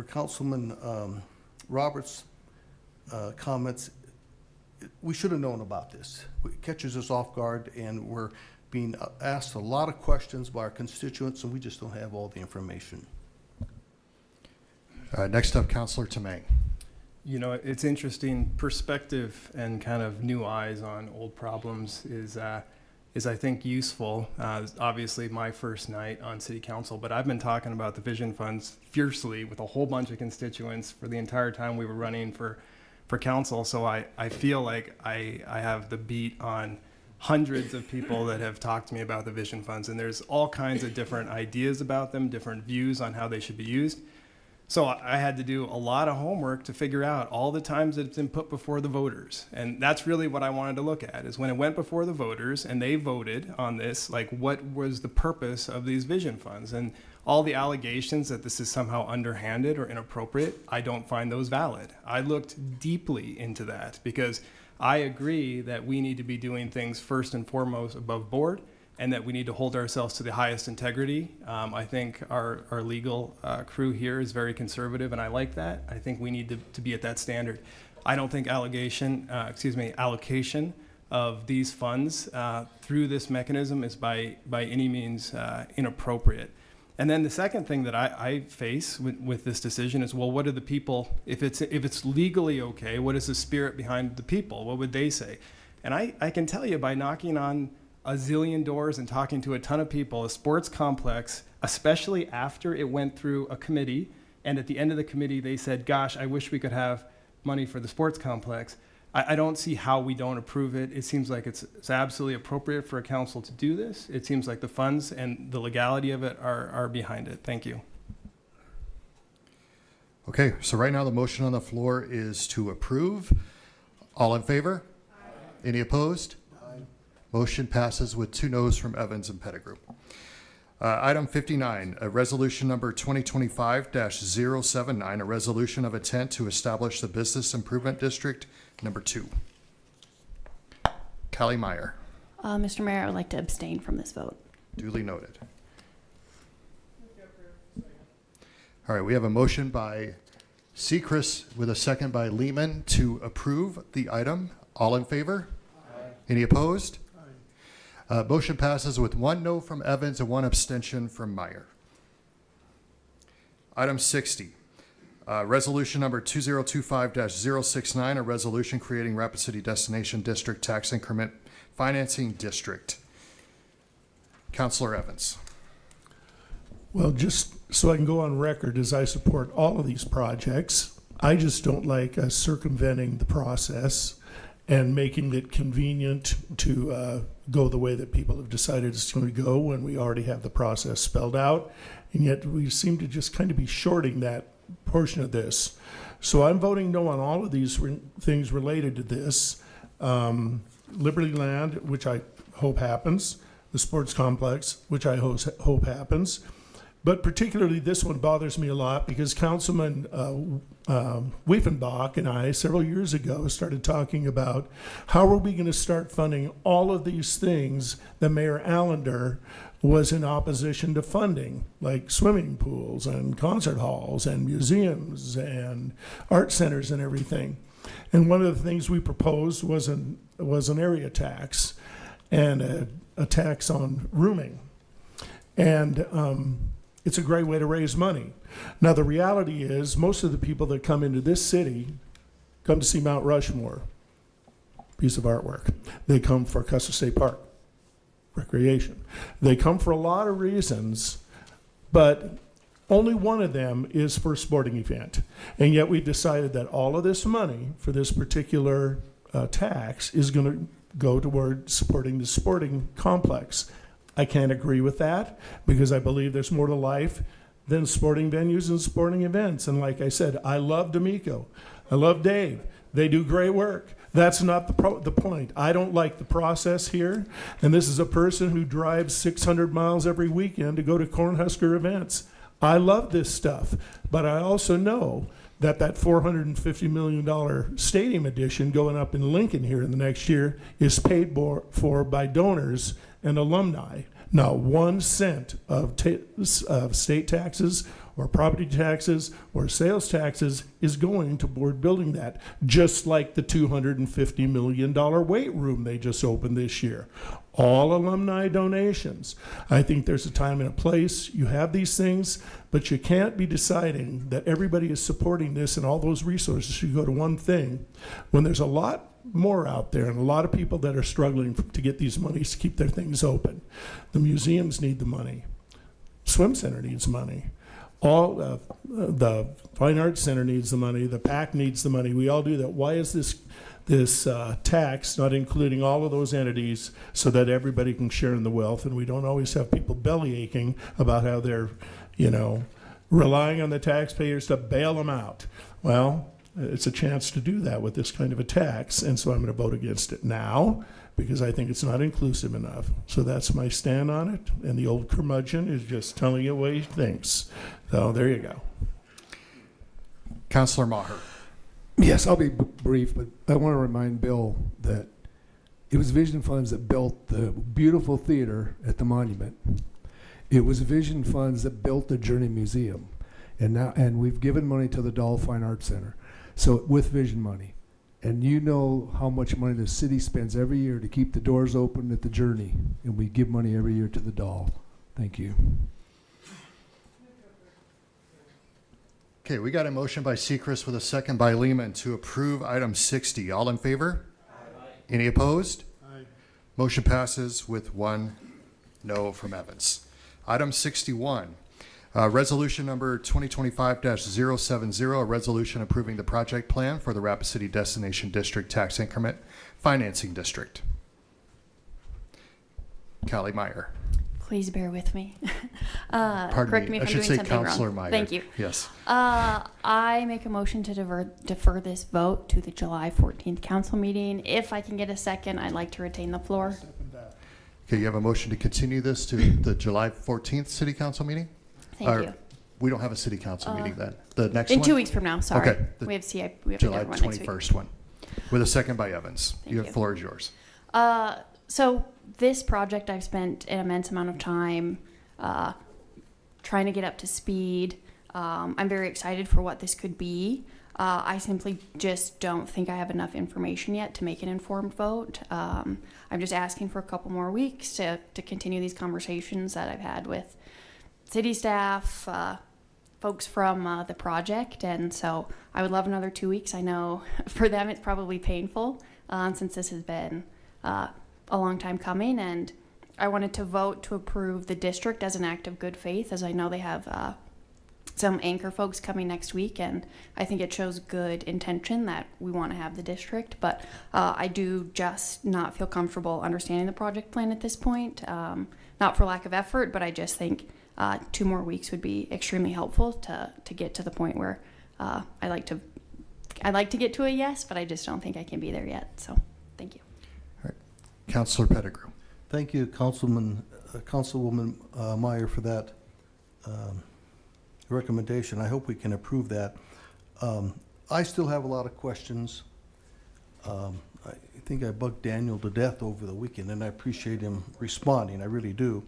Councilman Roberts' comments. We should have known about this. It catches us off guard, and we're being asked a lot of questions by our constituents, and we just don't have all the information. Next up, Councilor Tamang. You know, it's interesting. Perspective and kind of new eyes on old problems is I think useful. Obviously my first night on city council, but I've been talking about the vision funds fiercely with a whole bunch of constituents for the entire time we were running for council. So I feel like I have the beat on hundreds of people that have talked to me about the vision funds, and there's all kinds of different ideas about them, different views on how they should be used. So I had to do a lot of homework to figure out all the times that it's been put before the voters. And that's really what I wanted to look at, is when it went before the voters and they voted on this, like, what was the purpose of these vision funds? And all the allegations that this is somehow underhanded or inappropriate, I don't find those valid. I looked deeply into that because I agree that we need to be doing things first and foremost above board, and that we need to hold ourselves to the highest integrity. I think our legal crew here is very conservative, and I like that. I think we need to be at that standard. I don't think allocation of these funds through this mechanism is by any means inappropriate. And then the second thing that I face with this decision is, well, what are the people, if it's legally okay, what is the spirit behind the people? What would they say? And I can tell you by knocking on a zillion doors and talking to a ton of people, a sports complex, especially after it went through a committee, and at the end of the committee they said, gosh, I wish we could have money for the sports complex. I don't see how we don't approve it. It seems like it's absolutely appropriate for a council to do this. It seems like the funds and the legality of it are behind it. Thank you. Okay, so right now the motion on the floor is to approve. All in favor? Aye. Any opposed? Motion passes with 2 noes from Evans and Pettigrew. Item 59, a resolution number 2025-079, a resolution of intent to establish the Business Improvement District number 2. Callie Meyer. Mr. Mayor, I would like to abstain from this vote. Duly noted. All right, we have a motion by Sechrist with a second by Lehman to approve the item. All in favor? Aye. Any opposed? Motion passes with 1 no from Evans and 1 abstention from Meyer. Item 60, resolution number 2025-069, a resolution creating Rapid City Destination District Tax Increment Financing District. Councilor Evans. Well, just so I can go on record, as I support all of these projects, I just don't like us circumventing the process and making it convenient to go the way that people have decided it's going to go when we already have the process spelled out. And yet we seem to just kind of be shorting that portion of this. So I'm voting no on all of these things related to this. Liberty Land, which I hope happens. The sports complex, which I hope happens. But particularly this one bothers me a lot because Councilman Wiefenbach and I, several years ago, started talking about how are we going to start funding all of these things that Mayor Allender was in opposition to funding, like swimming pools and concert halls and museums and art centers and everything. And one of the things we proposed was an area tax and a tax on rooming. And it's a great way to raise money. Now, the reality is most of the people that come into this city come to see Mount Rushmore, piece of artwork. They come for Custer State Park, recreation. They come for a lot of reasons, but only one of them is for a sporting event. And yet we decided that all of this money for this particular tax is going to go toward supporting the sporting complex. I can't agree with that because I believe there's more to life than sporting venues and sporting events. And like I said, I love D'Amico. I love Dave. They do great work. That's not the point. I don't like the process here. And this is a person who drives 600 miles every weekend to go to Cornhusker events. I love this stuff, but I also know that $450 million stadium addition going up in Lincoln here in the next year is paid for by donors and alumni. Not 1 cent of state taxes or property taxes or sales taxes is going toward building that, just like the $250 million weight room they just opened this year. All alumni donations. I think there's a time and a place. You have these things, but you can't be deciding that everybody is supporting this and all those resources should go to one thing when there's a lot more out there and a lot of people that are struggling to get these monies to keep their things open. The museums need the money. Swim Center needs money. All the Fine Arts Center needs the money. The PAC needs the money. We all do that. Why is this tax not including all of those entities so that everybody can share in the wealth and we don't always have people belly aching about how they're, relying on the taxpayers to bail them out? Well, it's a chance to do that with this kind of a tax, and so I'm going to vote against it now because I think it's not inclusive enough. So that's my stand on it, and the old curmudgeon is just telling you what he thinks. So there you go. Councilor Maher. Yes, I'll be brief, but I want to remind Bill that it was Vision Funds that built the beautiful theater at the monument. It was Vision Funds that built the Journey Museum, and we've given money to the Doll Fine Arts Center. So with Vision money, and you know how much money the city spends every year to keep the doors open at the Journey, and we give money every year to the Doll. Thank you. Okay, we got a motion by Sechrist with a second by Lehman to approve item 60. All in favor? Aye. Any opposed? Aye. Motion passes with 1 no from Evans. Item 61. Resolution number 2025-070, a resolution approving the project plan for the Rapid City Destination District Tax Increment Financing District. Callie Meyer. Please bear with me. Pardon me, if I I'm should doing say something Councilor wrong. Meyer. Thank you. Yes. I make a motion to defer this vote to the July 14th council meeting. If I can get a second, I'd like to retain the floor. Okay, you have a motion to continue this to the July 14th city council meeting? Thank you. We don't have a city council meeting then. The next in one? 2 weeks from now, sorry. Okay. We have July another one next week. 21st one. With a second by Evans. Thank The you. floor is yours. So this project, I've spent an immense amount of time trying to get up to speed. I'm very excited for what this could be. I simply just don't think I have enough information yet to make an informed vote. I'm just asking for a couple more weeks to continue these conversations that I've had with city staff, folks from the project, and so I would love another 2 weeks. I know for them it's probably painful since this has been a long time coming, and I wanted to vote to approve the district as an act of good faith, as I know they have some anchor folks coming next week, and I think it shows good intention that we want to have the district, but I do just not feel comfortable understanding the project plan at this point, not for lack of effort, but I just think 2 more weeks would be extremely helpful to get to the point where I'd like to get to a yes, but I just don't think I can be there yet, so thank you. All right. Councilor Pettigrew. Thank you, Councilwoman Meyer, for that recommendation. I hope we can approve that. I still have a lot of questions. I think I bugged Daniel to death over the weekend, and I appreciate him responding. I really do.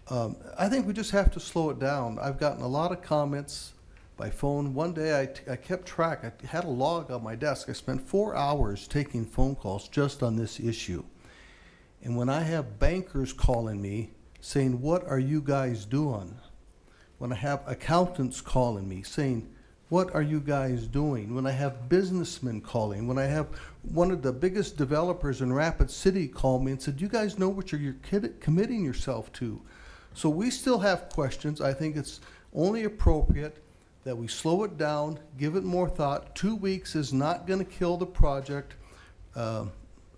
I think we just have to slow it down. I've gotten a lot of comments by phone. One day I kept track. I had a log on my desk. I spent 4 hours taking phone calls just on this issue. And when I have bankers calling me saying, "What are you guys doing?" When I have accountants calling me saying, "What are you guys doing?" When I have businessmen calling, when I have one of the biggest developers in Rapid City call me and said, "You guys know what you're committing yourself to." So we still have questions. I think it's only appropriate that we slow it down, give it more thought. 2 weeks is not going to kill the project.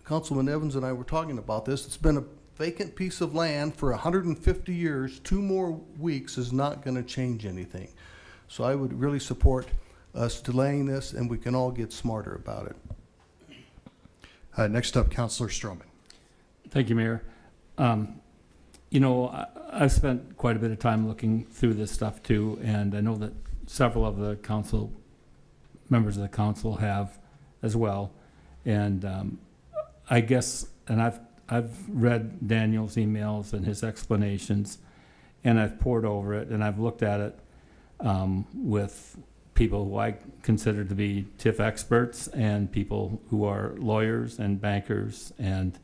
Councilman Evans and I were talking about this. It's been vacant piece of land for 150 years, 2 more weeks is not going to change anything. So I would really support us delaying this, and we can all get smarter about it. Next up, Councilor Stroman. Thank you, Mayor. You know, I've spent quite a bit of time looking through this stuff too, and I know that several of the members of the council have as well. And I guess, and I've read Daniel's emails and his explanations, and I've pored over it, and I've looked at it with people who I consider to be TIF experts and people who are lawyers and bankers, and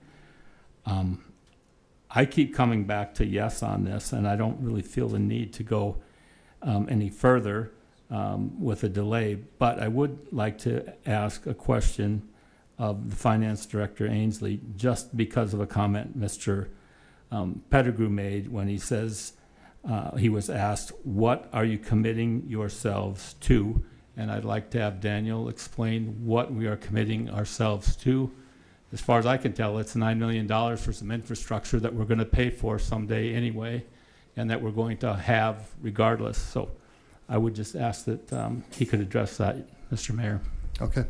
I keep coming back to yes on this, and I don't really feel the need to go any further with a delay. But I would like to ask a question of the Finance Director Ainsley, just because of a comment Mr. Pettigrew made when he says he was asked, what are you committing yourselves to? And I'd like to have Daniel explain what we are committing ourselves to. As far as I can tell, it's $9 million for some infrastructure that we're going to pay for someday anyway, and that we're going to have regardless. So I would just ask that he could address that, Mr. Mayor. Okay.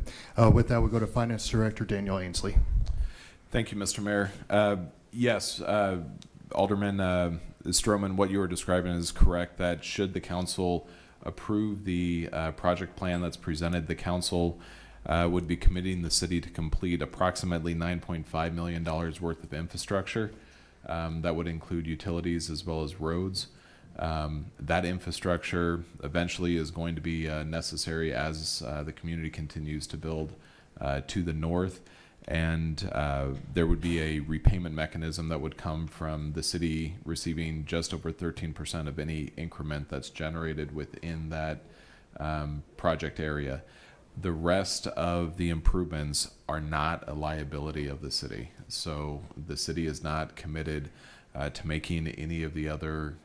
With that, we'll go to Finance Director Daniel Ainsley. Thank you, Mr. Mayor. Yes, Alderman Stroman, what you were describing is correct, that should the council approve the project plan that's presented, the council would be committing the city to complete approximately $9.5 million worth of infrastructure. That would include utilities as well as roads. That infrastructure eventually is going to be necessary as the community continues to build to the north. And there would be a repayment mechanism that would come from the city receiving just over 13% of any increment that's generated within that project area. The rest of the improvements are not a liability of the city. So the city is not committed to making any of the other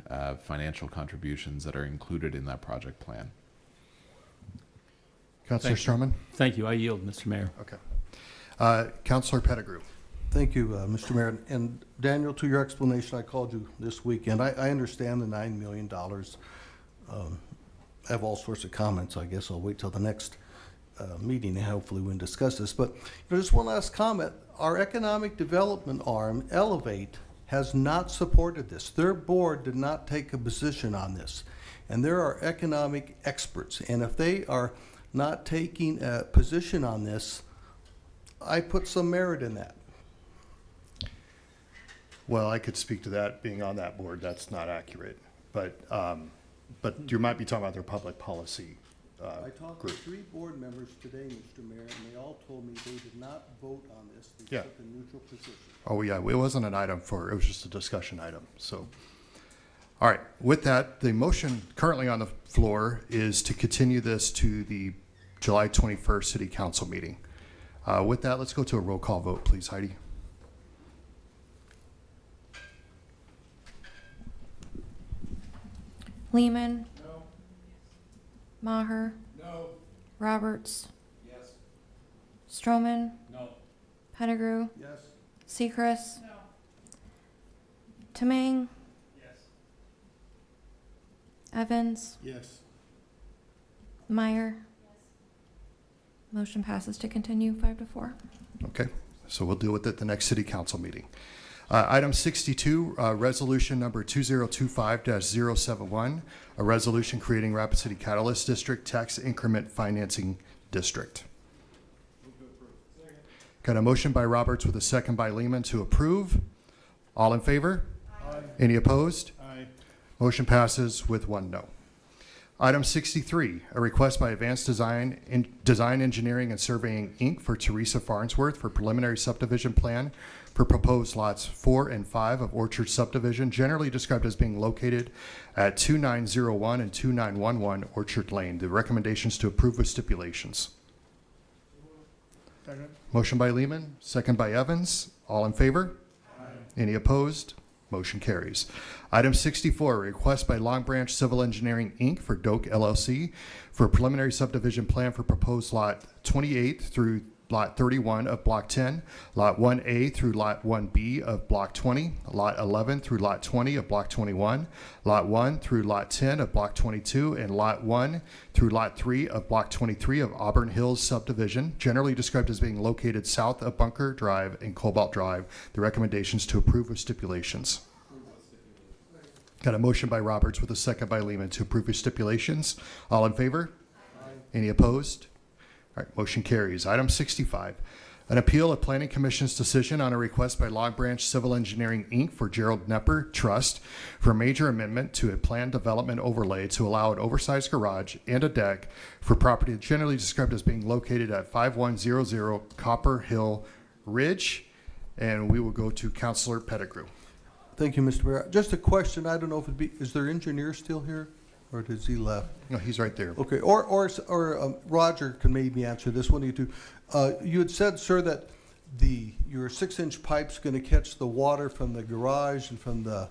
financial contributions that are included in that project plan. Councilor Stroman? Thank you. I yield, Mr. Mayor. Okay. Councilor Pettigrew. Thank you, Mr. Mayor. And Daniel, to your explanation, I called you this weekend. I understand the $9 million. I have all sorts of comments. I guess I'll wait till the next meeting and hopefully we can discuss this. But just one last comment. Our economic development arm, Elevate, has not supported this. Their board did not take a position on this. And there are economic experts. And if they are not taking a position on this, I put some merit in that. Well, I could speak to that. Being on that board, that's not accurate. But you might be talking about their public policy I talked group. to 3 board members today, Mr. Mayor, and they all told me they did not vote on this. They Yeah. took a neutral position. Oh, yeah, it wasn't an item it was just a discussion item, so. All right, with that, the motion currently on the floor is to continue this to the July 21st City Council meeting. With that, let's go to a roll call vote, please, Heidi. Lehman. No. Maher. No. Roberts. Yes. Stroman. No. Pettigrew. Yes. Seacrest. No. Tamang. Yes. Evans. Yes. Meyer. Motion passes to continue 5-4. Okay, so we'll deal with it at the next City Council meeting. Item 62, resolution number 2025-071, a resolution creating Rapid City Catalyst District Tax Increment Financing District. Got a motion by Roberts with a second by Lehman to approve. All in favor? Aye. Any opposed? Aye. Motion passes with 1 no. Item 63, a request by Advanced Design Engineering and Surveying, Inc. for Teresa Farnsworth for preliminary subdivision plan for proposed lots 4 and 5 of Orchard Subdivision, generally described as being located at 2901 and 2911 Orchard Lane. The recommendations to approve with stipulations. Second. Motion by Lehman, second by Evans. All in favor? Aye. Any opposed? Motion carries. Item 64, request by Long Branch Civil Engineering, Inc. for Doak LLC for a preliminary subdivision plan for proposed lot 28 through Lot 31 of Block 10, Lot 1A through Lot 1B of Block 20, Lot 11 through Lot 20 of Block 21, Lot 1 through Lot 10 of Block 22, and Lot 1 through Lot 3 of Block 23 of Auburn Hills Subdivision, generally described as being located south of Bunker Drive and Cobalt Drive. The recommendations to approve with stipulations. Got a motion by Roberts with a second by Lehman to approve with stipulations. All in favor? Aye. Any opposed? All right, motion carries. Item 65, an appeal of Planning Commission's decision on a request by Long Branch Civil Engineering, Inc. for Gerald Nepper Trust for a major amendment to a planned development overlay to allow an oversized garage and a deck for property generally described as being located at 5100 Copper Hill Ridge. And we will go to Councilor Pettigrew. Thank you, Mr. Mayor. Just a question. I don't know if it'd be, is their engineer still here? Or does he left? No, he's right there. Okay, or Roger can maybe answer this one. You two, you had said, sir, that your 6-inch pipe's going to catch the water from the garage and from the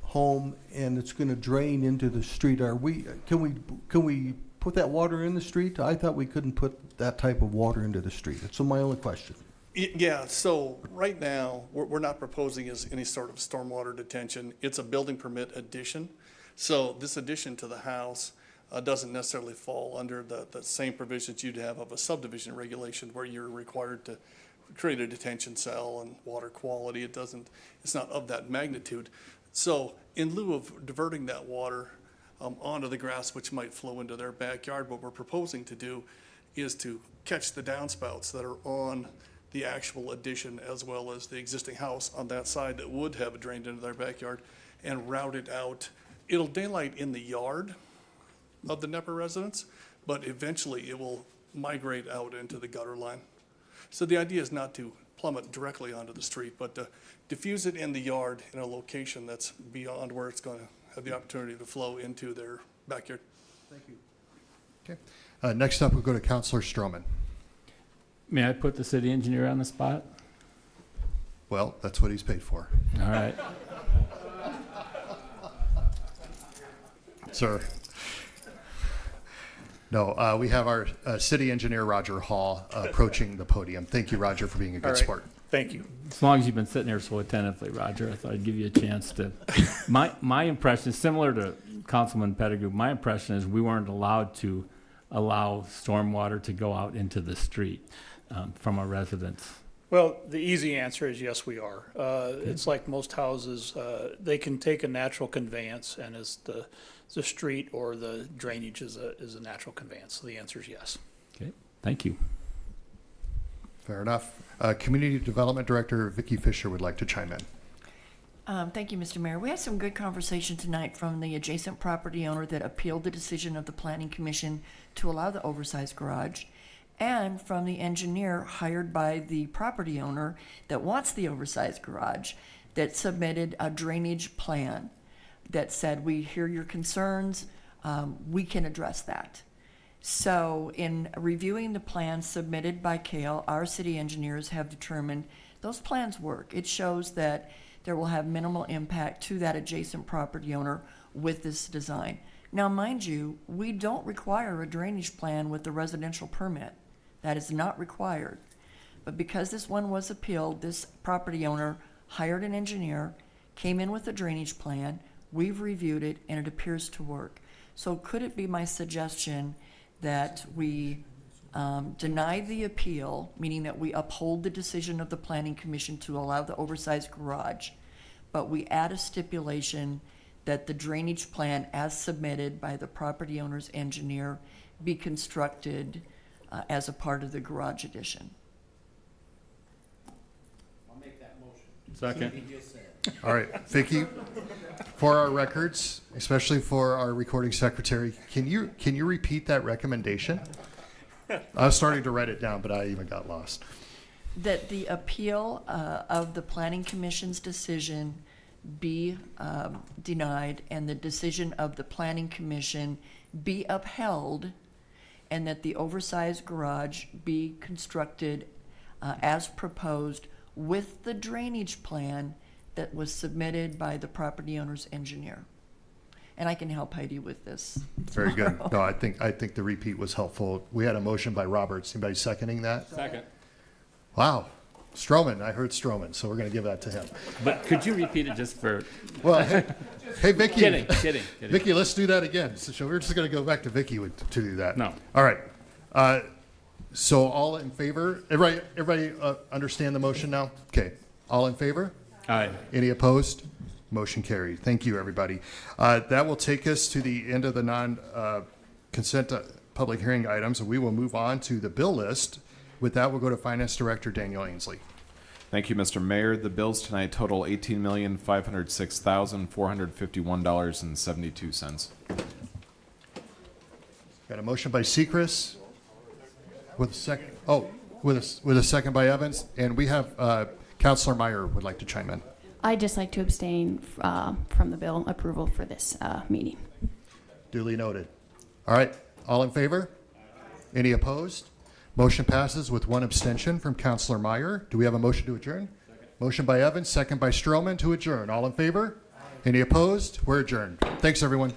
home, and it's going to drain into the street. Can we put that water in the street? I thought we couldn't put that type of water into the street. That's my only question. Yeah, so right now, we're not proposing as any sort of stormwater detention. It's a building permit addition. So this addition to the house doesn't necessarily fall under the same provisions you'd have of a subdivision regulation where you're required to create a detention cell and water quality. It's not of that magnitude. So in lieu of diverting that water onto the grass, which might flow into their backyard, what we're proposing to do is to catch the downspouts that are on the actual addition as well as the existing house on that side that would have drained into their backyard and route it out. It'll daylight in the yard of the Nepper residents, but eventually it will migrate out into the gutter line. So the idea is not to plummet directly onto the street, but to diffuse it in the yard in a location that's beyond where it's going to have the opportunity to flow into their backyard. Thank you. Okay. Next up, we'll go to Councilor Stroman. May I put the city engineer on the spot? Well, that's what he's paid for. All right. Sir. No, we have our city engineer, Roger Hall, approaching the podium. Thank you, Roger, for being a good sport. Thank you. As long as you've been sitting there so attentively, Roger, I thought I'd give you a chance to. My impression is similar to Councilman Pettigrew. My impression is we weren't allowed to allow stormwater to go out into the street from our residents. Well, the easy answer is yes, we are. It's like most houses, they can take a natural conveyance, and as the street or the drainage is a natural conveyance. So the answer is yes. Okay, thank you. Fair enough. Community Development Director Vicki Fisher would like to chime in. Thank you, Mr. Mayor. We had some good conversation tonight from the adjacent property owner that appealed the decision of the Planning Commission to allow the oversized garage, and from the engineer hired by the property owner that wants the oversized garage that submitted a drainage plan that said, we hear your concerns, we can address that. So in reviewing the plans submitted by Kale, our city engineers have determined those plans work. It shows that there will have minimal impact to that adjacent property owner with this design. Now, mind you, we don't require a drainage plan with the residential permit. That is not required. But because this one was appealed, this property owner hired an engineer, came in with a drainage plan, we've reviewed it, and it appears to work. So could it be my suggestion that we deny the appeal, meaning that we uphold the decision of the Planning Commission to allow the oversized garage, but we add a stipulation that the drainage plan as submitted by the property owner's engineer be constructed as a part of the garage addition? I'll make that motion. Second. All right, Vicki, for our records, especially for our recording secretary, can you repeat that recommendation? I was starting to write it down, but I even got lost. That the appeal of the Planning Commission's decision be denied, and the decision of the Planning Commission be upheld, and that the oversized garage be constructed as proposed with the drainage plan that was submitted by the property owner's engineer. And I can help Heidi with this. Very good. No, I think the repeat was helpful. We had a motion by Roberts. Anybody seconding that? Second. Wow. Stroman, I heard Stroman, so we're going to give that to him. But could you repeat it just for? Well, hey, Vicky. Kidding. Vicky, let's do that again. So we're just going to go back to Vicky to do that. No. All right. So all in favor? Everybody understand the motion now? Okay. All in favor? Aye. Any opposed? Motion carried. Thank you, everybody. That will take us to the end of the non-consent public hearing items, and we will move on to the bill list. With that, we'll go to Finance Director Daniel Ainsley. Thank you, Mr. Mayor. The bills tonight total $18,506,451.72. Got a motion by Sechrist with a second. Oh, with a second by Evans, and we have Councilor Meyer would like to chime in. I'd just like to abstain from the bill approval for this meeting. Duly noted. All right. All in favor? Any opposed? Motion passes with one abstention from Councilor Meyer. Do we have a motion to adjourn? Second. Motion by Evans, second by Stroman to adjourn. All in favor? Any opposed? We're adjourned. Thanks, everyone.